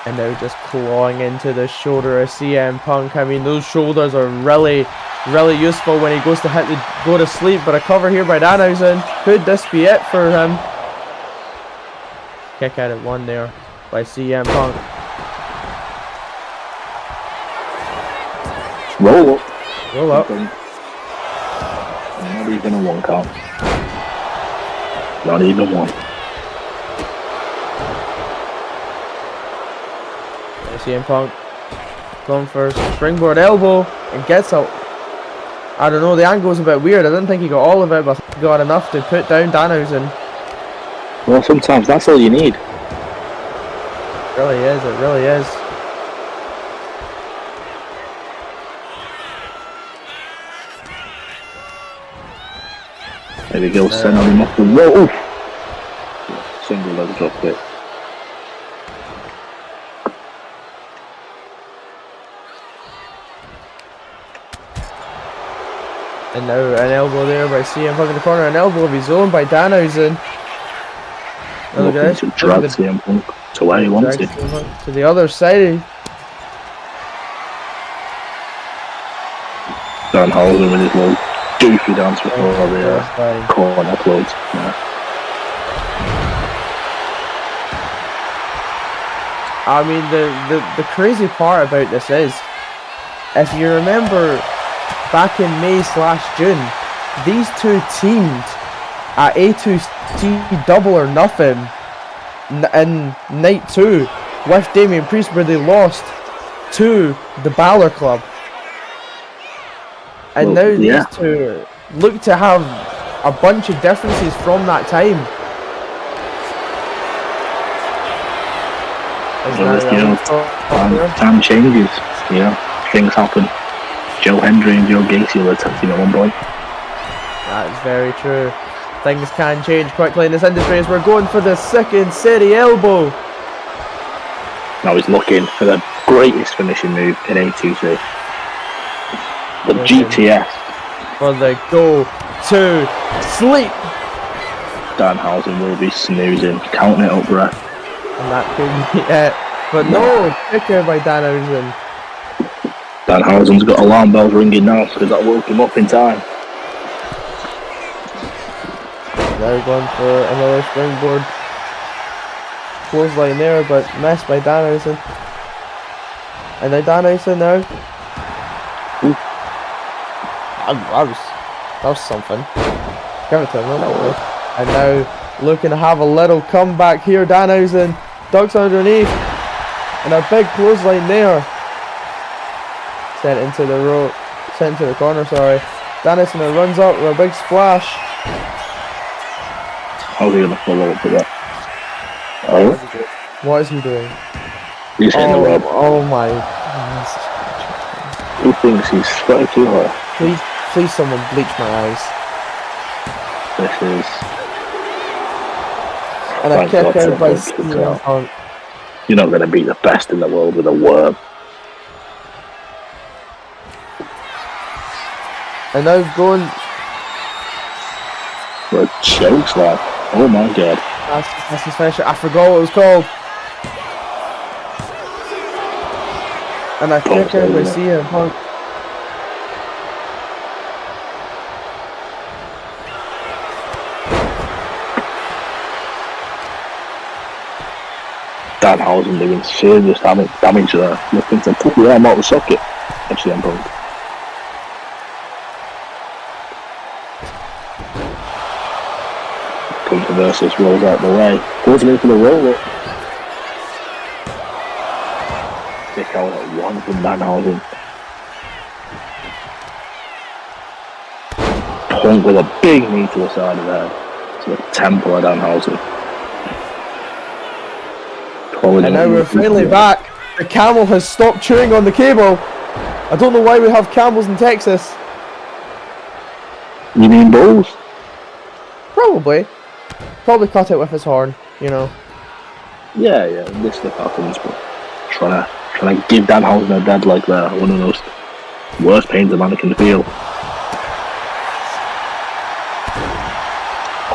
And now just clawing into the shoulder of CM Punk. I mean, those shoulders are really useful when he goes to go to sleep. But a cover here by Danhausen. Could this be it for him? Kick out at one there by CM Punk. Roll up. Roll up. Not even a one count. Not even one. CM Punk going for springboard elbow and gets out. I don't know, the angle's a bit weird. I didn't think he got all of it, but he got enough to put down Danhausen. Well, sometimes that's all you need. It really is, it really is. There we go, send him off the rope. Single leg drop kick. And now an elbow there by CM Punk in the corner, an elbow of his own by Danhausen. And look at this. To drag CM Punk to where he wants it. To the other side. Danhausen with his little goofy dance before the corner close. Yeah. I mean, the crazy part about this is, if you remember back in May/June, these two teamed at A2C Double or Nothing in night 2 with Damian Priest, where they lost to the Balor Club. And now these two look to have a bunch of differences from that time. Time changes, yeah. things happen. Joe Hendry and Joe Gacy were tag team at one point. That is very true. Things can change quickly in this industry as we're going for the second city elbow. Now he's looking for the greatest finishing move in A2C. The GTS. For the go to sleep. Danhausen will be snoozing, counting it up, bruh. And that could be it. But no, kick out by Danhausen. Danhausen's got alarm bells ringing now because that woke him up in time. Now going for another springboard clothesline there, but missed by Danhausen. And now Danhausen now. That was something. Give it to him, no? And now looking to have a little comeback here. Danhausen ducks underneath. And a big clothesline there. Sent into the rope. Sent into the corner, sorry. Danhausen now runs up with a big splash. How's he going to follow up with that? Oh? What is he doing? He's hitting the rope. Oh my goodness. He thinks he's sweating too hard. Please someone bleach my eyes. This is... And a Thank kick God out by someone CM Punk. You're not going to beat the best in the world with a worm. And now going... What a choke slam. Oh my god. That's his finisher. I forgot what it was called. And a kick out by CM Punk. Danhausen doing serious damage there. Looking to put the arm out of the socket. CM Punk. Controversious rolls out the way. Goes in for the roll up. Stick out at one from Danhausen. Punk with a big knee to the side of the head. To the temple of Danhausen. And now we're finally back. The camel has stopped chewing on the cable. I don't know why we have camels in Texas. You mean bulls? Probably cut it with his horn, you know. Yeah, this stuff happens, but trying to give Danhausen a dead like that, one of those worst pains a man can feel.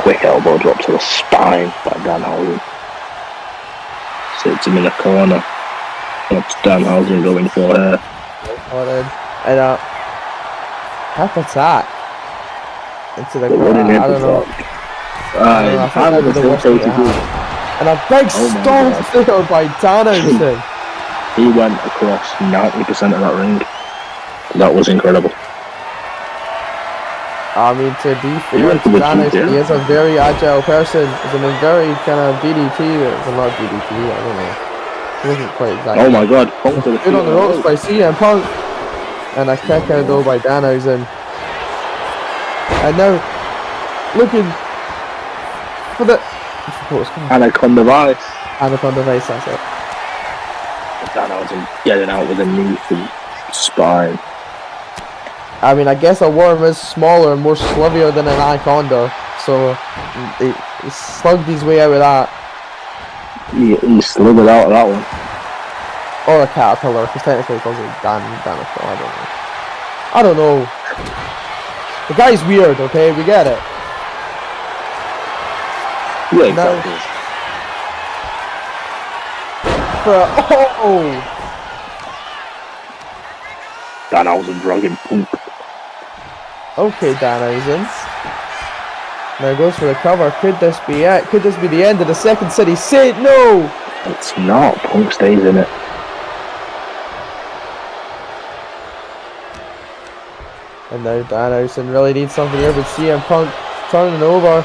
Quick elbow drop to the spine by Danhausen. Sits him in the corner. That's Danhausen going for her. And half attack into the corner. I don't know. I would the worst thing to have. And a big stomp there by Danhausen. He went across 90% of that ring. That was incredible. I mean, to be fair to Danhausen, he is a very agile person. He's a very kind of DDT, well, not DDT, I don't know. He wasn't quite exactly. Oh my god, Punk to the good on the ropes by CM Punk. And a kick out though by Danhausen. And now, looking for the... Anaconda Vice. Anaconda Vice, that's it. Danhausen getting out with a knee from spine. I mean, I guess a worm is smaller and more slithier than an anaconda, so he slugged his way out of that. He slithered out of that one. Or a caterpillar, because technically it calls it dinosaur, I don't know. The guy's weird, okay? We get it. Yeah, exactly. Danhausen dragging Punk. Okay, Danhausen. Now goes for the cover. Could this be it? Could this be the end of the second city? Say it, no! It's not. Punk stays in it. And now Danhausen really needs something here, but CM Punk turning over.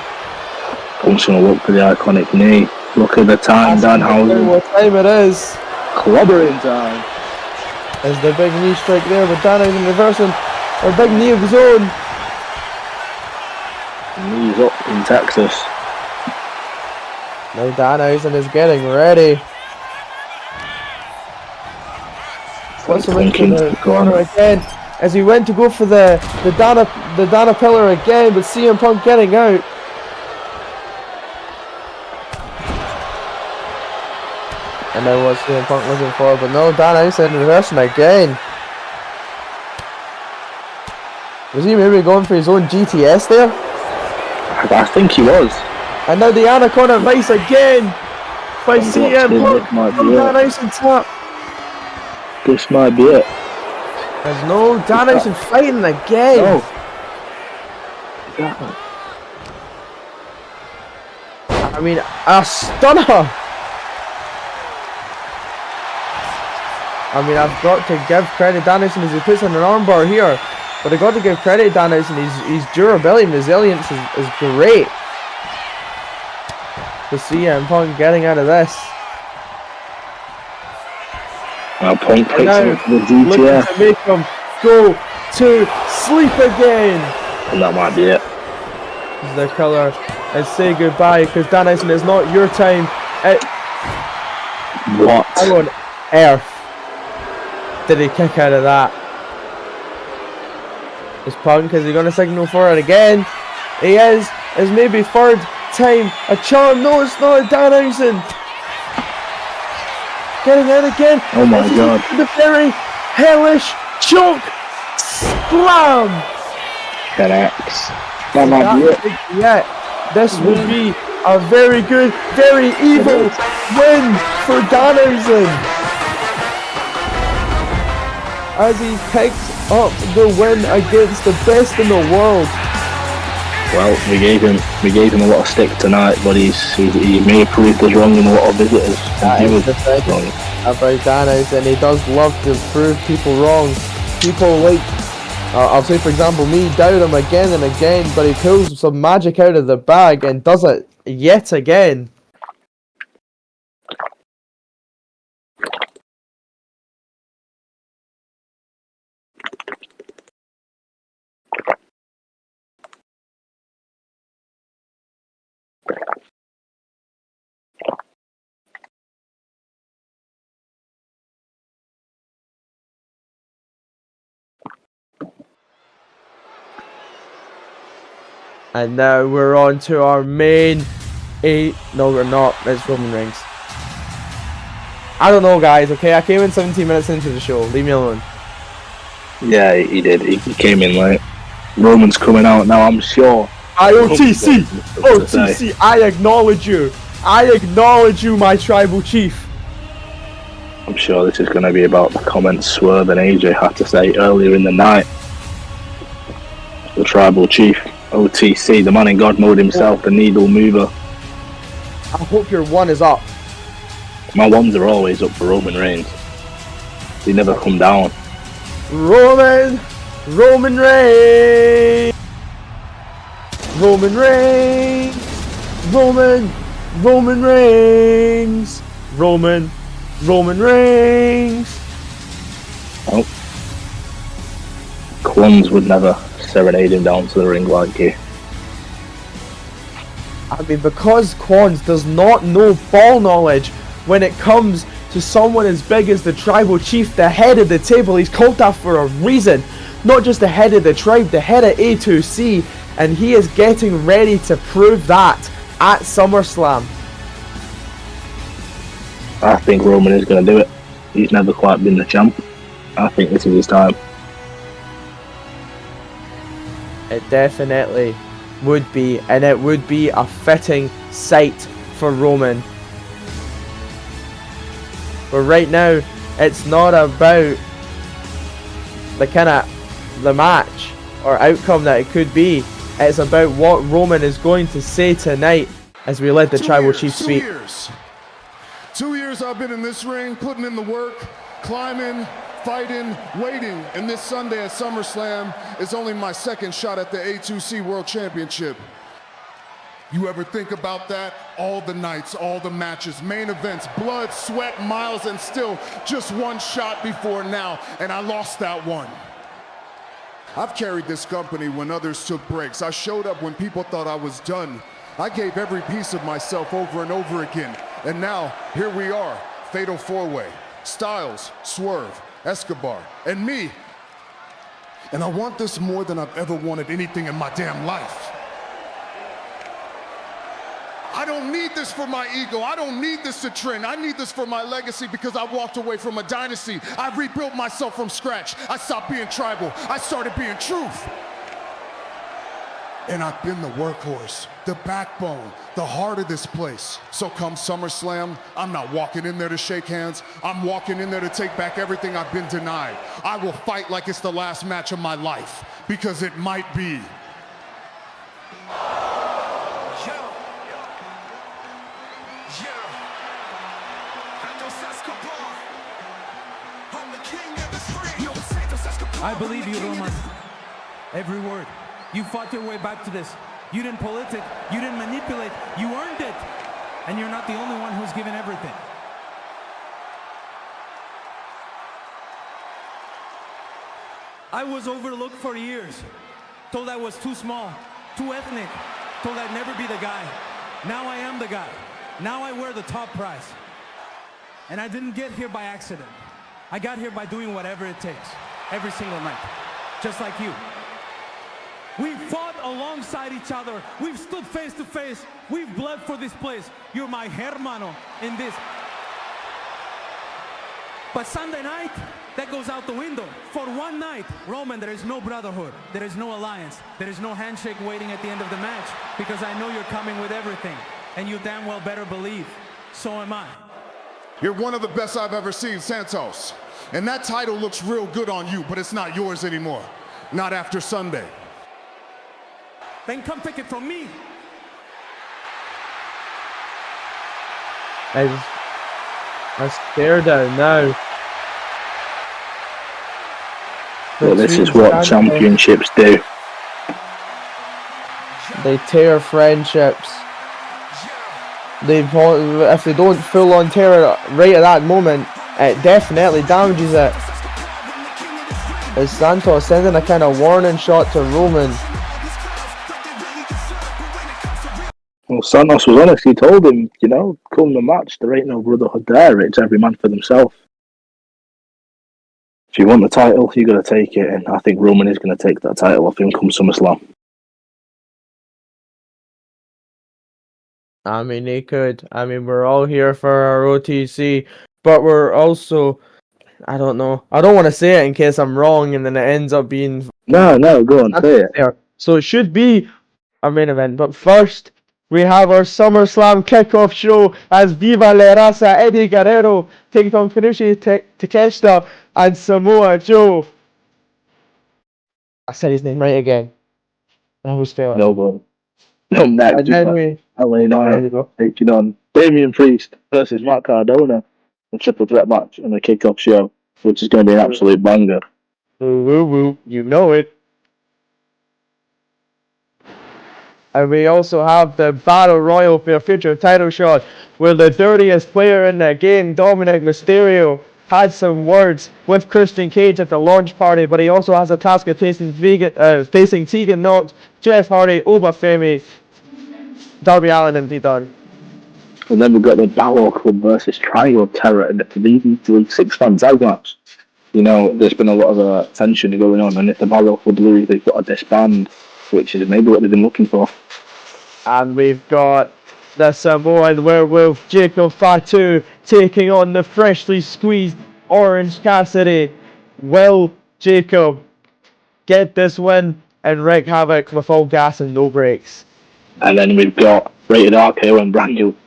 Punk's gonna look for the iconic knee. Look at the time, Danhausen. What time it is? Clobbering time. There's the big knee strike there, but Danhausen reversing. A big knee of his own. Knees up in Texas. Now Danhausen is getting ready. Puts him into Into the the corner corner. again. As he went to go for the Dana pillar again, but CM Punk getting out. And then what CM Punk looking for, but no, Dan outside reversing again. Was he maybe going for his own GTS there? I think he was. And now the Anaconda Vice again by And CM watch, Punk this might be from it. Dan Ison top. This might be it. There's no Dan Ison fighting again. No. I mean, a stunner. I mean, I've got to give credit Dan Ison as he puts on an armbar here. But I got to give credit to Dan Ison. His durability and resilience is great. To CM Punk getting out of this. Now Punk And picks now, him up for the looking GTS. to make him go to sleep again. And that might be it. The color and say goodbye, because Dan Ison is not your time. What? How on earth did he kick out of that? Is Punk, is he going to signal for it again? He is. Is maybe third time a charm. No, it's not. Dan Ison getting out again. Oh my God. The very hellish choke slam. Connects. That might be it. Yeah, this would be a very good, very evil win for Dan Ison. As he picks up the win against the best in the world. Well, we gave him a lot of stick tonight, but he may have proved us wrong in a lot of visitors. That He is was the thing wrong. about Dan Ison. He does love to prove people wrong. People like, I'll say for example, me doubt him again and again, but he pulls some magic out of the bag and does it yet again. And now we're on to our main no, we're not. It's Roman Reigns. I don't know, guys, okay? I came in 17 minutes into the show. Leave me alone. Yeah, he did. He came in late. Roman's coming out now, I'm sure. IOTC! To say. OTC, I acknowledge you. I acknowledge you, my tribal chief. I'm sure this is going to be about the comments Swerve and AJ had to say earlier in the night. The tribal chief, OTC, the man in God mode himself, the needle mover. I hope your one is up. My ones are always up for Roman Reigns. They never come down. Roman Reigns. Roman Reigns. Roman Reigns. Roman Reigns. Oh. Clones would never serenade him down to the ring like he. I mean, because Quans does not know ball knowledge when it comes to someone as big as the tribal chief, the head of the table. He's called that for a reason. Not just the head of the tribe, the head of A2C. And he is getting ready to prove that at SummerSlam. I think Roman is going to do it. He's never quite been the champ. I think this is his time. It definitely would be, and it would be a fitting sight for Roman. But right now, it's not about the kind of the match or outcome that it could be. It's about what Roman is going to say tonight as we let the tribal chief speak. 2 years. 2 years I've been in this ring, putting in the work, climbing, fighting, waiting, and this Sunday at SummerSlam is only my second shot at the A2C World Championship. You ever think about that? All the nights, all the matches, main events, blood, sweat, miles, and still just one shot before now, and I lost that one. I've carried this company when others took breaks. I showed up when people thought I was done. I gave every piece of myself over and over again. And now, here we are, Fatal 4-Way. Styles, Swerve, Escobar, and me. And I want this more than I've ever wanted anything in my damn life. I don't need this for my ego. I don't need this to trend. I need this for my legacy because I walked away from a dynasty. I rebuilt myself from scratch. I stopped being tribal. I started being truth. And I've been the workhorse, the backbone, the heart of this place. So come SummerSlam, I'm not walking in there to shake hands. I'm walking in there to take back everything I've been denied. I will fight like it's the last match of my life, because it might be. I believe you, Roman. Every word. You fought your way back to this. You didn't politic, you didn't manipulate, you earned it. And you're not the only one who's given everything. I was overlooked for years. Told I was too small, too ethnic. Told I'd never be the guy. Now I am the guy. Now I wear the top prize. And I didn't get here by accident. I got here by doing whatever it takes. Every single night. Just like you. We've fought alongside each other. We've stood face to face. We've bled for this place. You're my hermano in this. But Sunday night, that goes out the window. For one night, Roman, there is no brotherhood. There is no alliance. There is no handshake waiting at the end of the match. Because I know you're coming with everything. And you damn well better believe. So am I. You're one of the best I've ever seen, Santos. And that title looks real good on you, but it's not yours anymore. Not after Sunday. Then come take it from me. I stare down now. Well, this is what championships do. They tear friendships. If they don't full on tear it right at that moment, it definitely damages it. As Santos sending a kind of warning shot to Roman. Well, Santos was honest. He told him, you know, come the match, there ain't no brotherhood there. It's every man for themselves. If you want the title, you got to take it. And I think Roman is going to take that title off him come SummerSlam. I mean, they could. I mean, we're all here for our OTC, but we're also, I don't know. I don't want to say it in case I'm wrong and then it ends up being... No, go on, say it. There. So it should be our main event. But first, we have our SummerSlam kickoff show as Viva La Raza, Eddie Guerrero takes on Kanushi Takeshita and Samoa Joe. I said his name right again. I was failing. No, but no, next. And then we... LA taking on Damian Priest versus Matt Cardona, a triple threat match and a kickoff show, which is going to be an absolute banger. Woo woo, you know it. And we also have the Battle Royal for a future title shot, where the dirtiest player in the game, Dominic Mysterio, had some words with Christian Cage at the launch party, but he also has a task of facing Tegan Knox, Jeff Hardy, Obafemi, Darby Allin, and done. And then we've got the Balor Club versus Triangle Terror and the VV3 six-man tag match. You know, there's been a lot of tension going on, and if the Balor Club lose, they've got to disband, which is maybe what they've been looking for. And we've got the Samoan Werewolf Jacob Fatu taking on the freshly squeezed Orange Cassidy. Will Jacob get this win and wreak havoc with all gas and no brakes? And then we've got Rated RKO and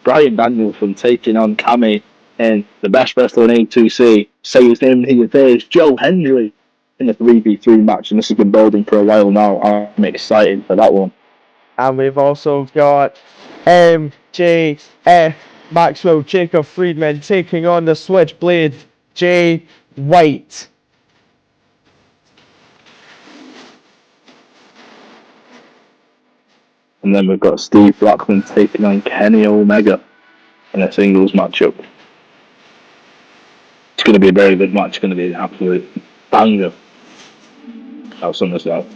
Brian Danielson taking on Cammy and the best wrestler in A2C. Say his name in your face, Joe Hendry, in a 3v3 match, and this has been building for a while now. I'm excited for that one. And we've also got MJF, Maxwell Jacob Friedman, taking on the Switchblade, Jay White. And then we've got Steve Blackman taking on Kenny Omega in a singles matchup. It's going to be a very good match. It's going to be an absolute banger. I'll sum this out.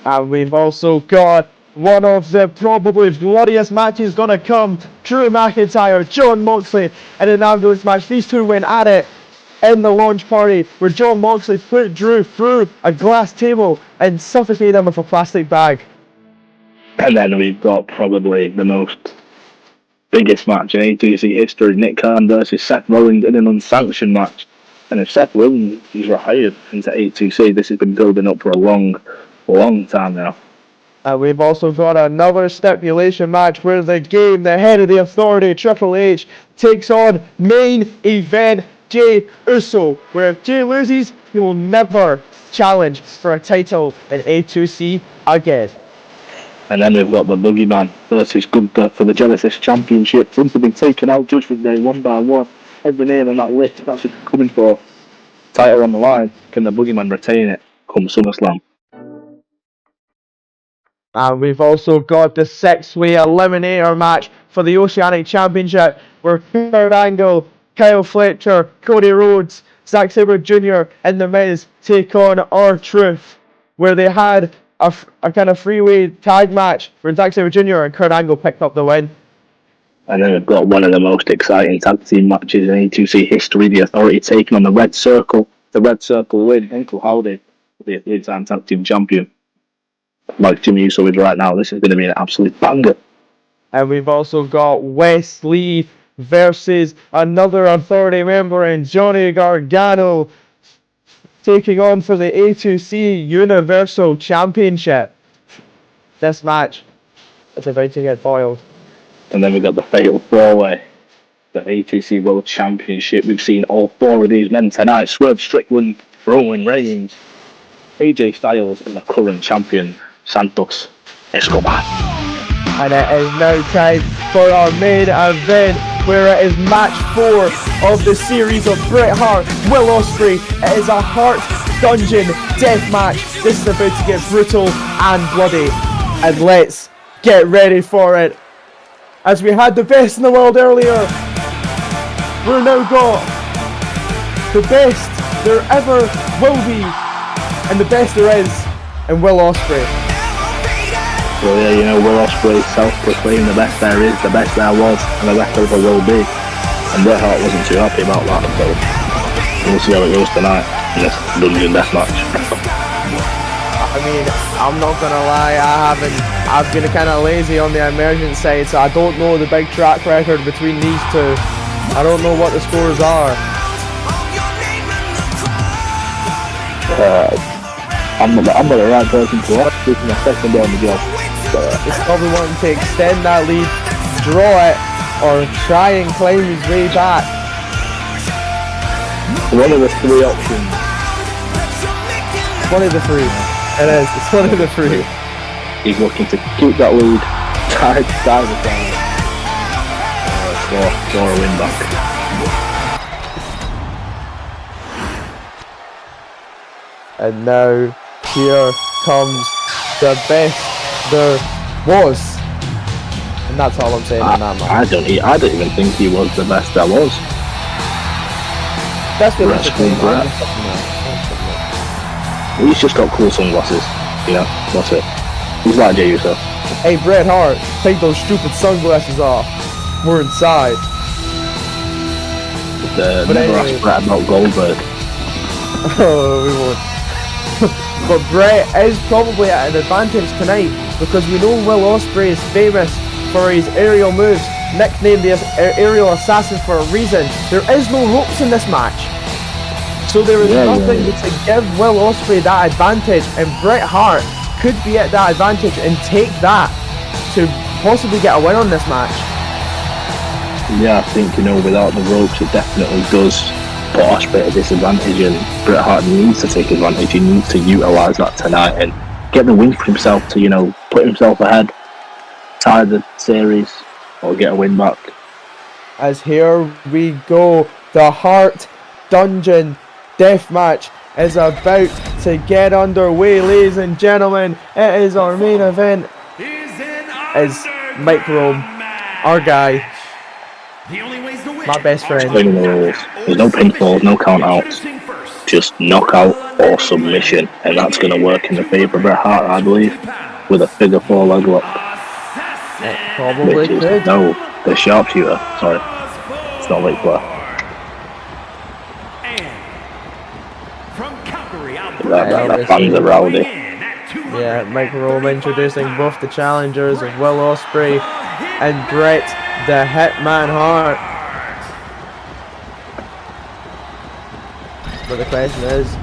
And we've also got one of the probably bloodiest matches going to come. Drew McIntyre, John Moxley, and an ambulance match. These two went at it in the launch party where John Moxley put Drew through a glass table and suffocated him with a plastic bag. And then we've got probably the biggest match in A2C history, Nick Khan versus Seth Rollins in an unsanctioned match. And if Seth Rollins is retired into A2C, this has been building up for a long time now. We've also got another stipulation match where the head of the Authority, Triple H, takes on main event Jey Uso, where if Jey loses, he will never challenge for a title in A2C again. And then we've got the Boogeyman versus Gunther for the Genesis Championship. Things have been taken out Judgment Day one by one. Every name on that list that's coming for title on the line. Can the Boogeyman retain it come SummerSlam? And we've also got the 6-way eliminator match for the Oceanic Championship where Kurt Angle, Kyle Fletcher, Cody Rhodes, Zack Sabre Jr. and The Miz take on R-Truth, where they had a kind of three-way tag match where Zack Sabre Jr. and Kurt Angle picked up the win. And then we've got one of the most exciting tag team matches in A2C history, the Authority taking on the Red Circle. The Red Circle win, Uncle Howdy, the three-time tag team champion. Like Jimmy Uso is right now, this is going to be an absolute banger. And we've also got Wes Lee versus another Authority member in Johnny Gargano taking on for the A2C Universal Championship. This match is about to get boiled. And then we've got the Fatal 4-Way, the A2C World Championship. We've seen all four of these men tonight. Swerve Strickland, Roman Reigns, AJ Styles, and the current champion, Santos Escobar. And it is now time for our main event, where it is match 4 of the series of Bret Hart, Will Ospreay. It is a Hart Dungeon death match. This is about to get brutal and bloody. And let's get ready for it. As we had the best in the world earlier, we're now got the best there ever will be, and the best there is in Will Ospreay. Well, yeah, you know, Will Ospreay self-proclaimed the best there is, the best there was, and the best there ever will be. And Bret Hart wasn't too happy about that, so we'll see how it goes tonight in this Dungeon Death match. I mean, I'm not gonna lie, I've been kind of lazy on the Emergence side, so I don't know the big track record between these two. I don't know what the scores are. I'm not the right person to watch. This is my second day on the job. He's probably wanting to extend that lead, draw it, or try and climb his way back. One of the three options. One of the three. It is. It's one of the three. He's looking to keep that lead, try the time, for a win back. And now here comes the best there was. And that's all I'm saying on that match. I don't even think he was the best there was. That's the best thing. He's just got cool sunglasses, you know, that's it. He's like Jey Uso. Hey Bret Hart, take those stupid sunglasses off. We're inside. But never ask Bret about Goldberg. Oh, we won't. But Bret is probably at an advantage tonight because we know Will Ospreay is famous for his aerial moves, nicknamed the aerial assassin for a reason. There is no ropes in this match, so there is nothing to give Will Ospreay that advantage, and Bret Hart could be at that advantage and take that to possibly get a win on this match. Yeah, I think, you know, without the ropes it definitely does put Ospreay at a disadvantage, and Bret Hart needs to take advantage. He needs to utilise that tonight and get the win for himself to, you know, put himself ahead, tie the series, or get a win back. As here we go, the Hart Dungeon Death match is about to get underway, ladies and gentlemen. It is our main event. Is Mike Rome, our guy, my best friend. Explaining the rules. There's no pinfalls, no countouts, just knockout or submission, and that's going to work in the favour of Bret Hart, I believe, with a figure 4 leg lock. It probably could. No, the sharpshooter. Sorry, it's not Ric Flair. The fans are rowdy. Yeah, Mike Rome introducing both the challengers of Will Ospreay and Bret the Hitman Hart. But the question is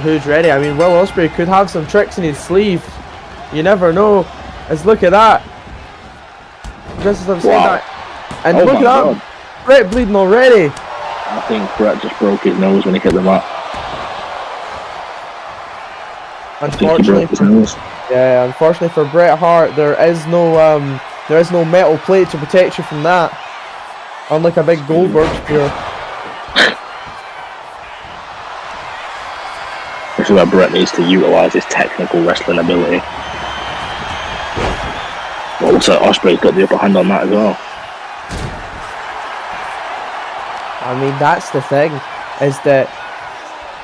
who's ready? I mean, Will Ospreay could have some tricks in his sleeve. You never know. Let's look at that. Just as I'm saying that, and look at that, Bret bleeding already. I think Bret just broke his nose when he hit the mat. Unfortunately, unfortunately for Bret Hart, there is no metal plate to protect you from that. Unlike a big Goldberg spear. This is where Bret needs to utilise his technical wrestling ability. But also, Ospreay's got the upper hand on that as well. I mean, that's the thing, is that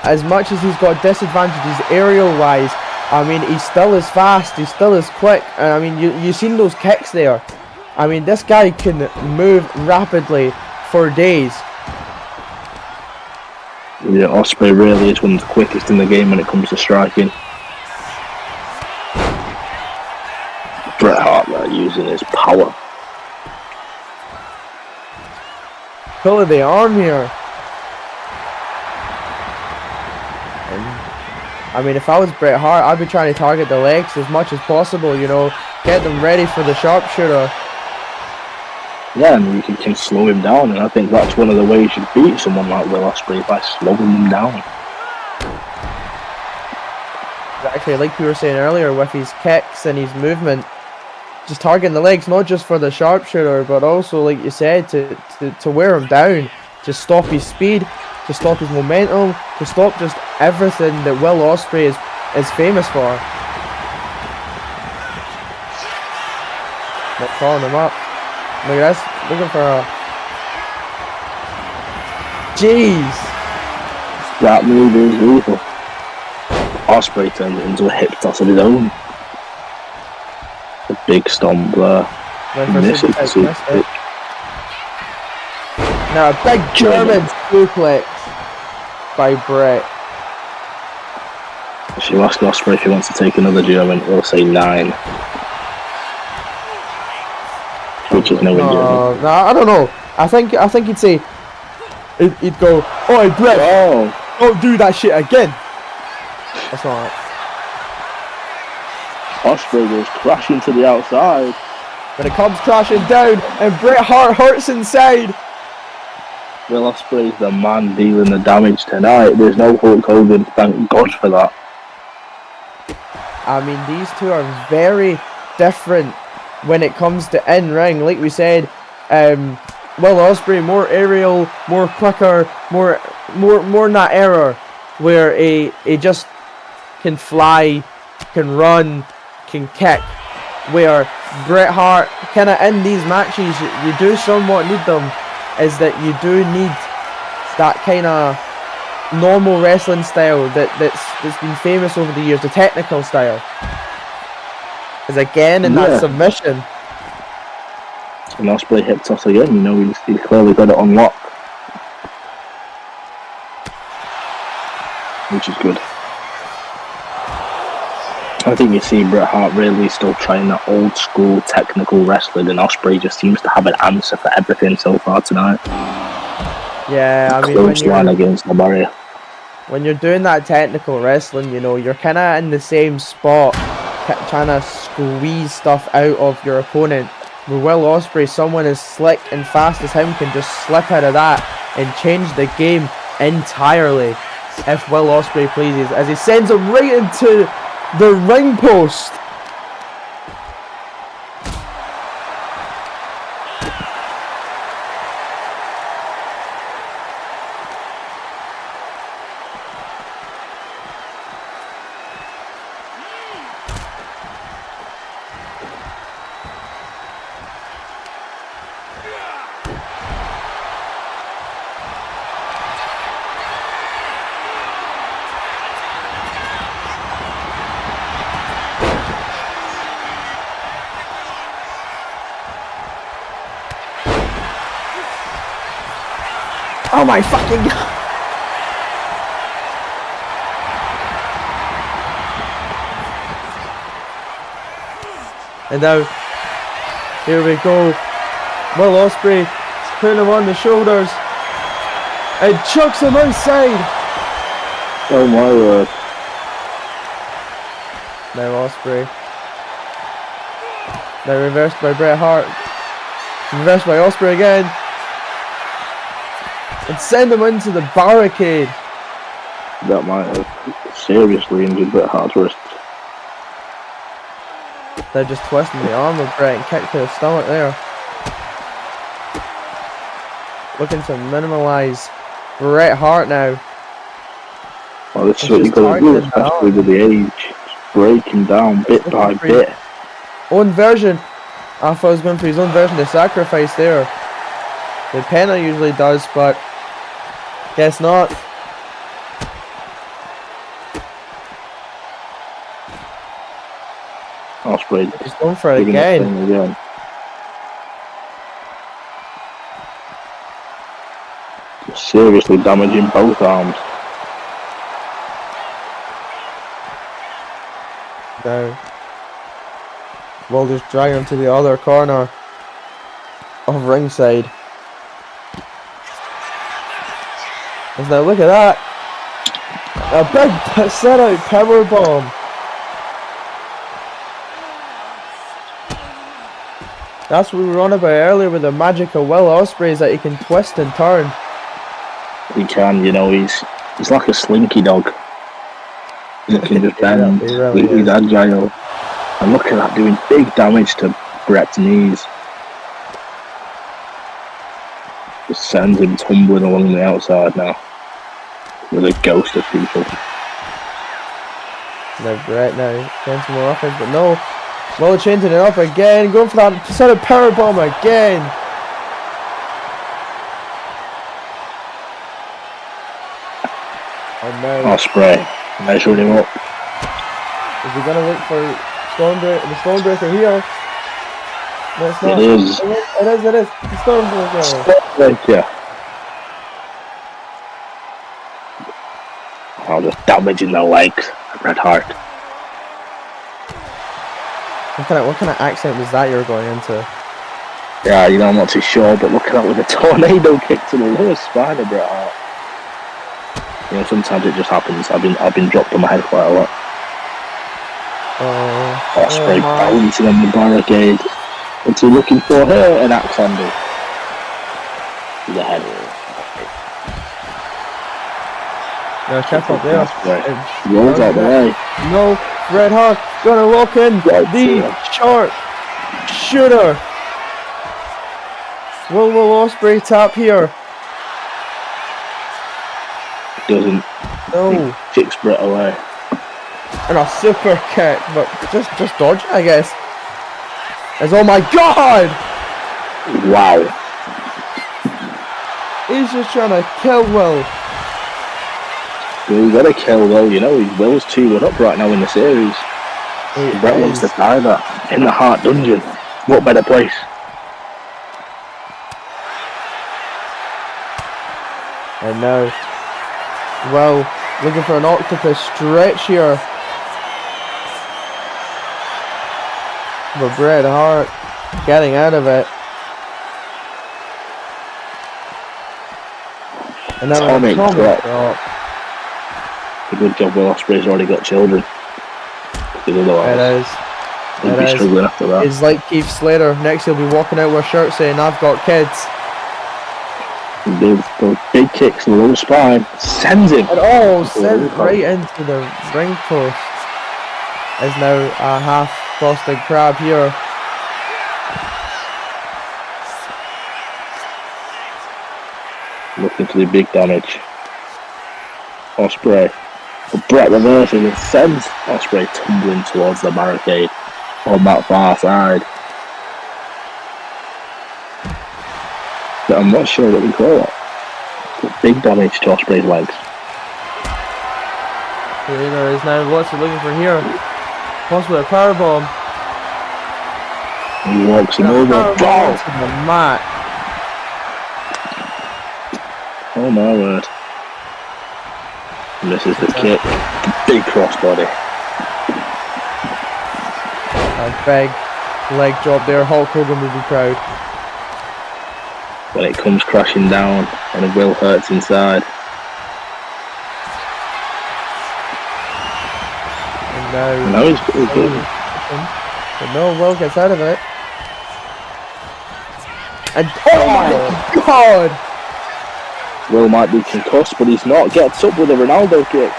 as much as he's got disadvantages aerial-wise, I mean, he still is fast, he still is quick, and I mean, you've seen those kicks there. I mean, this guy can move rapidly for days. Yeah, Ospreay really is one of the quickest in the game when it comes to striking. Bret Hart there using his power. Pull of the arm here. I mean, if I was Bret Hart, I'd be trying to target the legs as much as possible, you know, get them ready for the sharpshooter. Yeah, and you can slow him down, and I think that's one of the ways you beat someone like Will Ospreay, by slowing him down. Actually, like you were saying earlier, with his kicks and his movement, just targeting the legs, not just for the sharpshooter, but also, like you said, to wear him down, to stop his speed, to stop his momentum, to stop just everything that Will Ospreay is famous for. They're calling him up. Look at this, looking for a... Jeez! That move is lethal. Ospreay turned it into a hip toss of his own. A big stomp there. Now a big German suplex by Bret. If you ask Ospreay if he wants to take another German, he'll say 9. Which is no German. No, I don't know. I think he'd say, he'd go, "Oi, Bret, don't do that shit again." That's not right. Ospreay goes crashing to the outside. But it comes crashing down, and Bret Hart hurts inside. Will Ospreay's the man dealing the damage tonight. There's no Hulk Hogan, thank God for that. I mean, these two are very different when it comes to in-ring. Like we said, Will Ospreay more aerial, more quicker, more in that era where he just can fly, can run, can kick. Where Bret Hart, kind of in these matches, you do somewhat need them, is that you do need that kind of normal wrestling style that's been famous over the years, the technical style. Because again, in that submission. And Ospreay hip toss again, you know, he's clearly got it unlocked. Which is good. I think you see Bret Hart really still trying that old school technical wrestling, and Ospreay just seems to have an answer for everything so far tonight. Yeah, I mean, close line against the barrier. When you're doing that technical wrestling, you know, you're kind of in the same spot, trying to squeeze stuff out of your opponent. With Will Ospreay, someone as slick and fast as him can just slip out of that and change the game entirely, if Will Ospreay pleases, as he sends him right into the ring post. Oh my fucking god! And now, here we go. Will Ospreay putting him on the shoulders. And chucks him outside. Oh my word. Now Ospreay. Now reversed by Bret Hart. Reversed by Ospreay again. And send him into the barricade. That might have seriously injured Bret Hart's wrist. They're just twisting the arm of Bret and kick to the stomach there. Looking to minimalise Bret Hart now. Well, this is It's what you just got to do, targeting especially down. with the age. Break him down bit by bit. Own version. I thought he was going for his own version of sacrifice there. The Penna usually does, but guess not. Ospreay He's going for it doing that again. thing again. Seriously damaging both arms. Now, we'll just drag him to the other corner of ringside. And now look at that. A big set out power bomb. That's what we were on about earlier with the magic of Will Ospreay, is that he can twist and turn. He can, you know, he's like a slinky dog. He can just bend. He really He's is. agile. And look at that, doing big damage to Bret's knees. Just sends him tumbling along the outside now. With a ghost of people. Now Bret now getting some more offense, but no. Well, changing it up again, going for that set of power bomb again. And now, Ospreay measuring him up. is he gonna look for the Stormbreaker here? No, it's not. It is. It is. The Stormbreaker. Stormbreaker. Oh, just damaging the legs of Bret Hart. What kind of accent was that you were going into? Yeah, you know, I'm not too sure, but look at that with a tornado kick to the lower spine of Bret Hart. You know, sometimes it just happens. I've been dropped on my head quite a lot. Ospreay bouncing on the barricade. What's he looking for here? An axe handle. To the head. No, check up there. Rolls out the way. No, Bret Hart gonna lock in the sharp shooter. Will Ospreay tap here? Doesn't. No. He kicks Bret away. And a super kick, but just dodge it, I guess. As oh my god! Wow. He's just trying to kill Will. You gotta kill Will, you know, Will's 2-1 up right now in the series. Bret wants to tie that in the Hart Dungeon. What better place? And now, Will looking for an octopus stretch here. But Bret Hart getting out of it. And now Atomic drop. drop. A good job Will Ospreay's already got children. Because otherwise, he'd be struggling after that. It's like Keith Slater. Next he'll be walking out with a shirt saying, "I've got kids." Those big kicks to the lower spine. Sends him. And sent right into the ring post. Is now a half frosted crab here. Looking to do big damage. Ospreay. But Bret reverses and sends Ospreay tumbling towards the barricade on that far side. But I'm not sure what we call it. But big damage to Ospreay's legs. There is now what's he looking for here? Possibly a powerbomb. He walks him over. Powerbomb to the mat. Oh my word. Misses the kick. Big crossbody. A big leg drop there. Hulk Hogan will be proud. When it comes crashing down and Will hurts inside. And now, No, he's good. but no, Will gets out of it. And oh my god! Will might be concussed, but he's not. Gets up with a Ronaldo kick.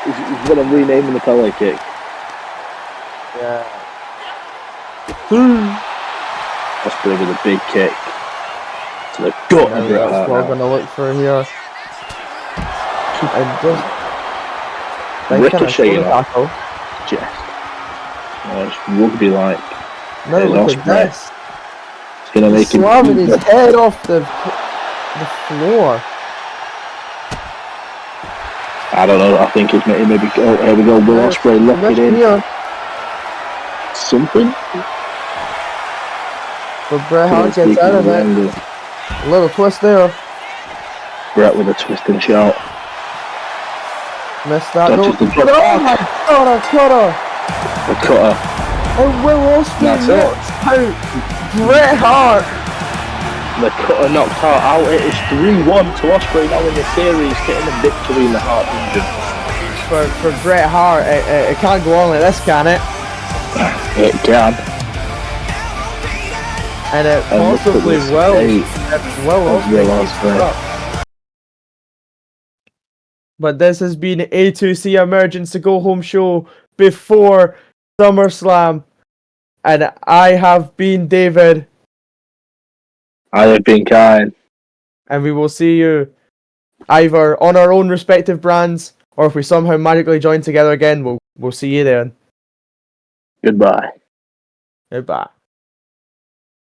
He's going to rename the Pele kick. Yeah. Ospreay with a big kick to the gut of Bret That's Hart. what we're now. gonna look for here. And just Ricocheting off tackle. chest. Oh, it's rugby like. Now There's look at Ospreay. this. It's going to make him. Slamming his head off the floor. I don't know. I think it's maybe. Oh, here we go. Will Ospreay lock it in. Here. Something. But Bret Hart gets out of it. A little twist there. Bret with a twist and shout. Missed that. Dodges the drop. Oh my god, a cutter! The cutter. And Will Ospreay That's it. knocks out Bret Hart. The cutter knocked Hart out. It is 3-1 to Ospreay now in the series, getting a victory in the Hart region. For Bret Hart, it can't go on like this, can it? It can. And it And look at possibly this will. state If Will of Will Ospreay keeps it Ospreay. up. But this has been A2C Emergence, the go home show before SummerSlam. And I have been David. I have been kind. And we will see you either on our own respective brands, or if we somehow magically join together again, we'll see you then. Goodbye. Goodbye.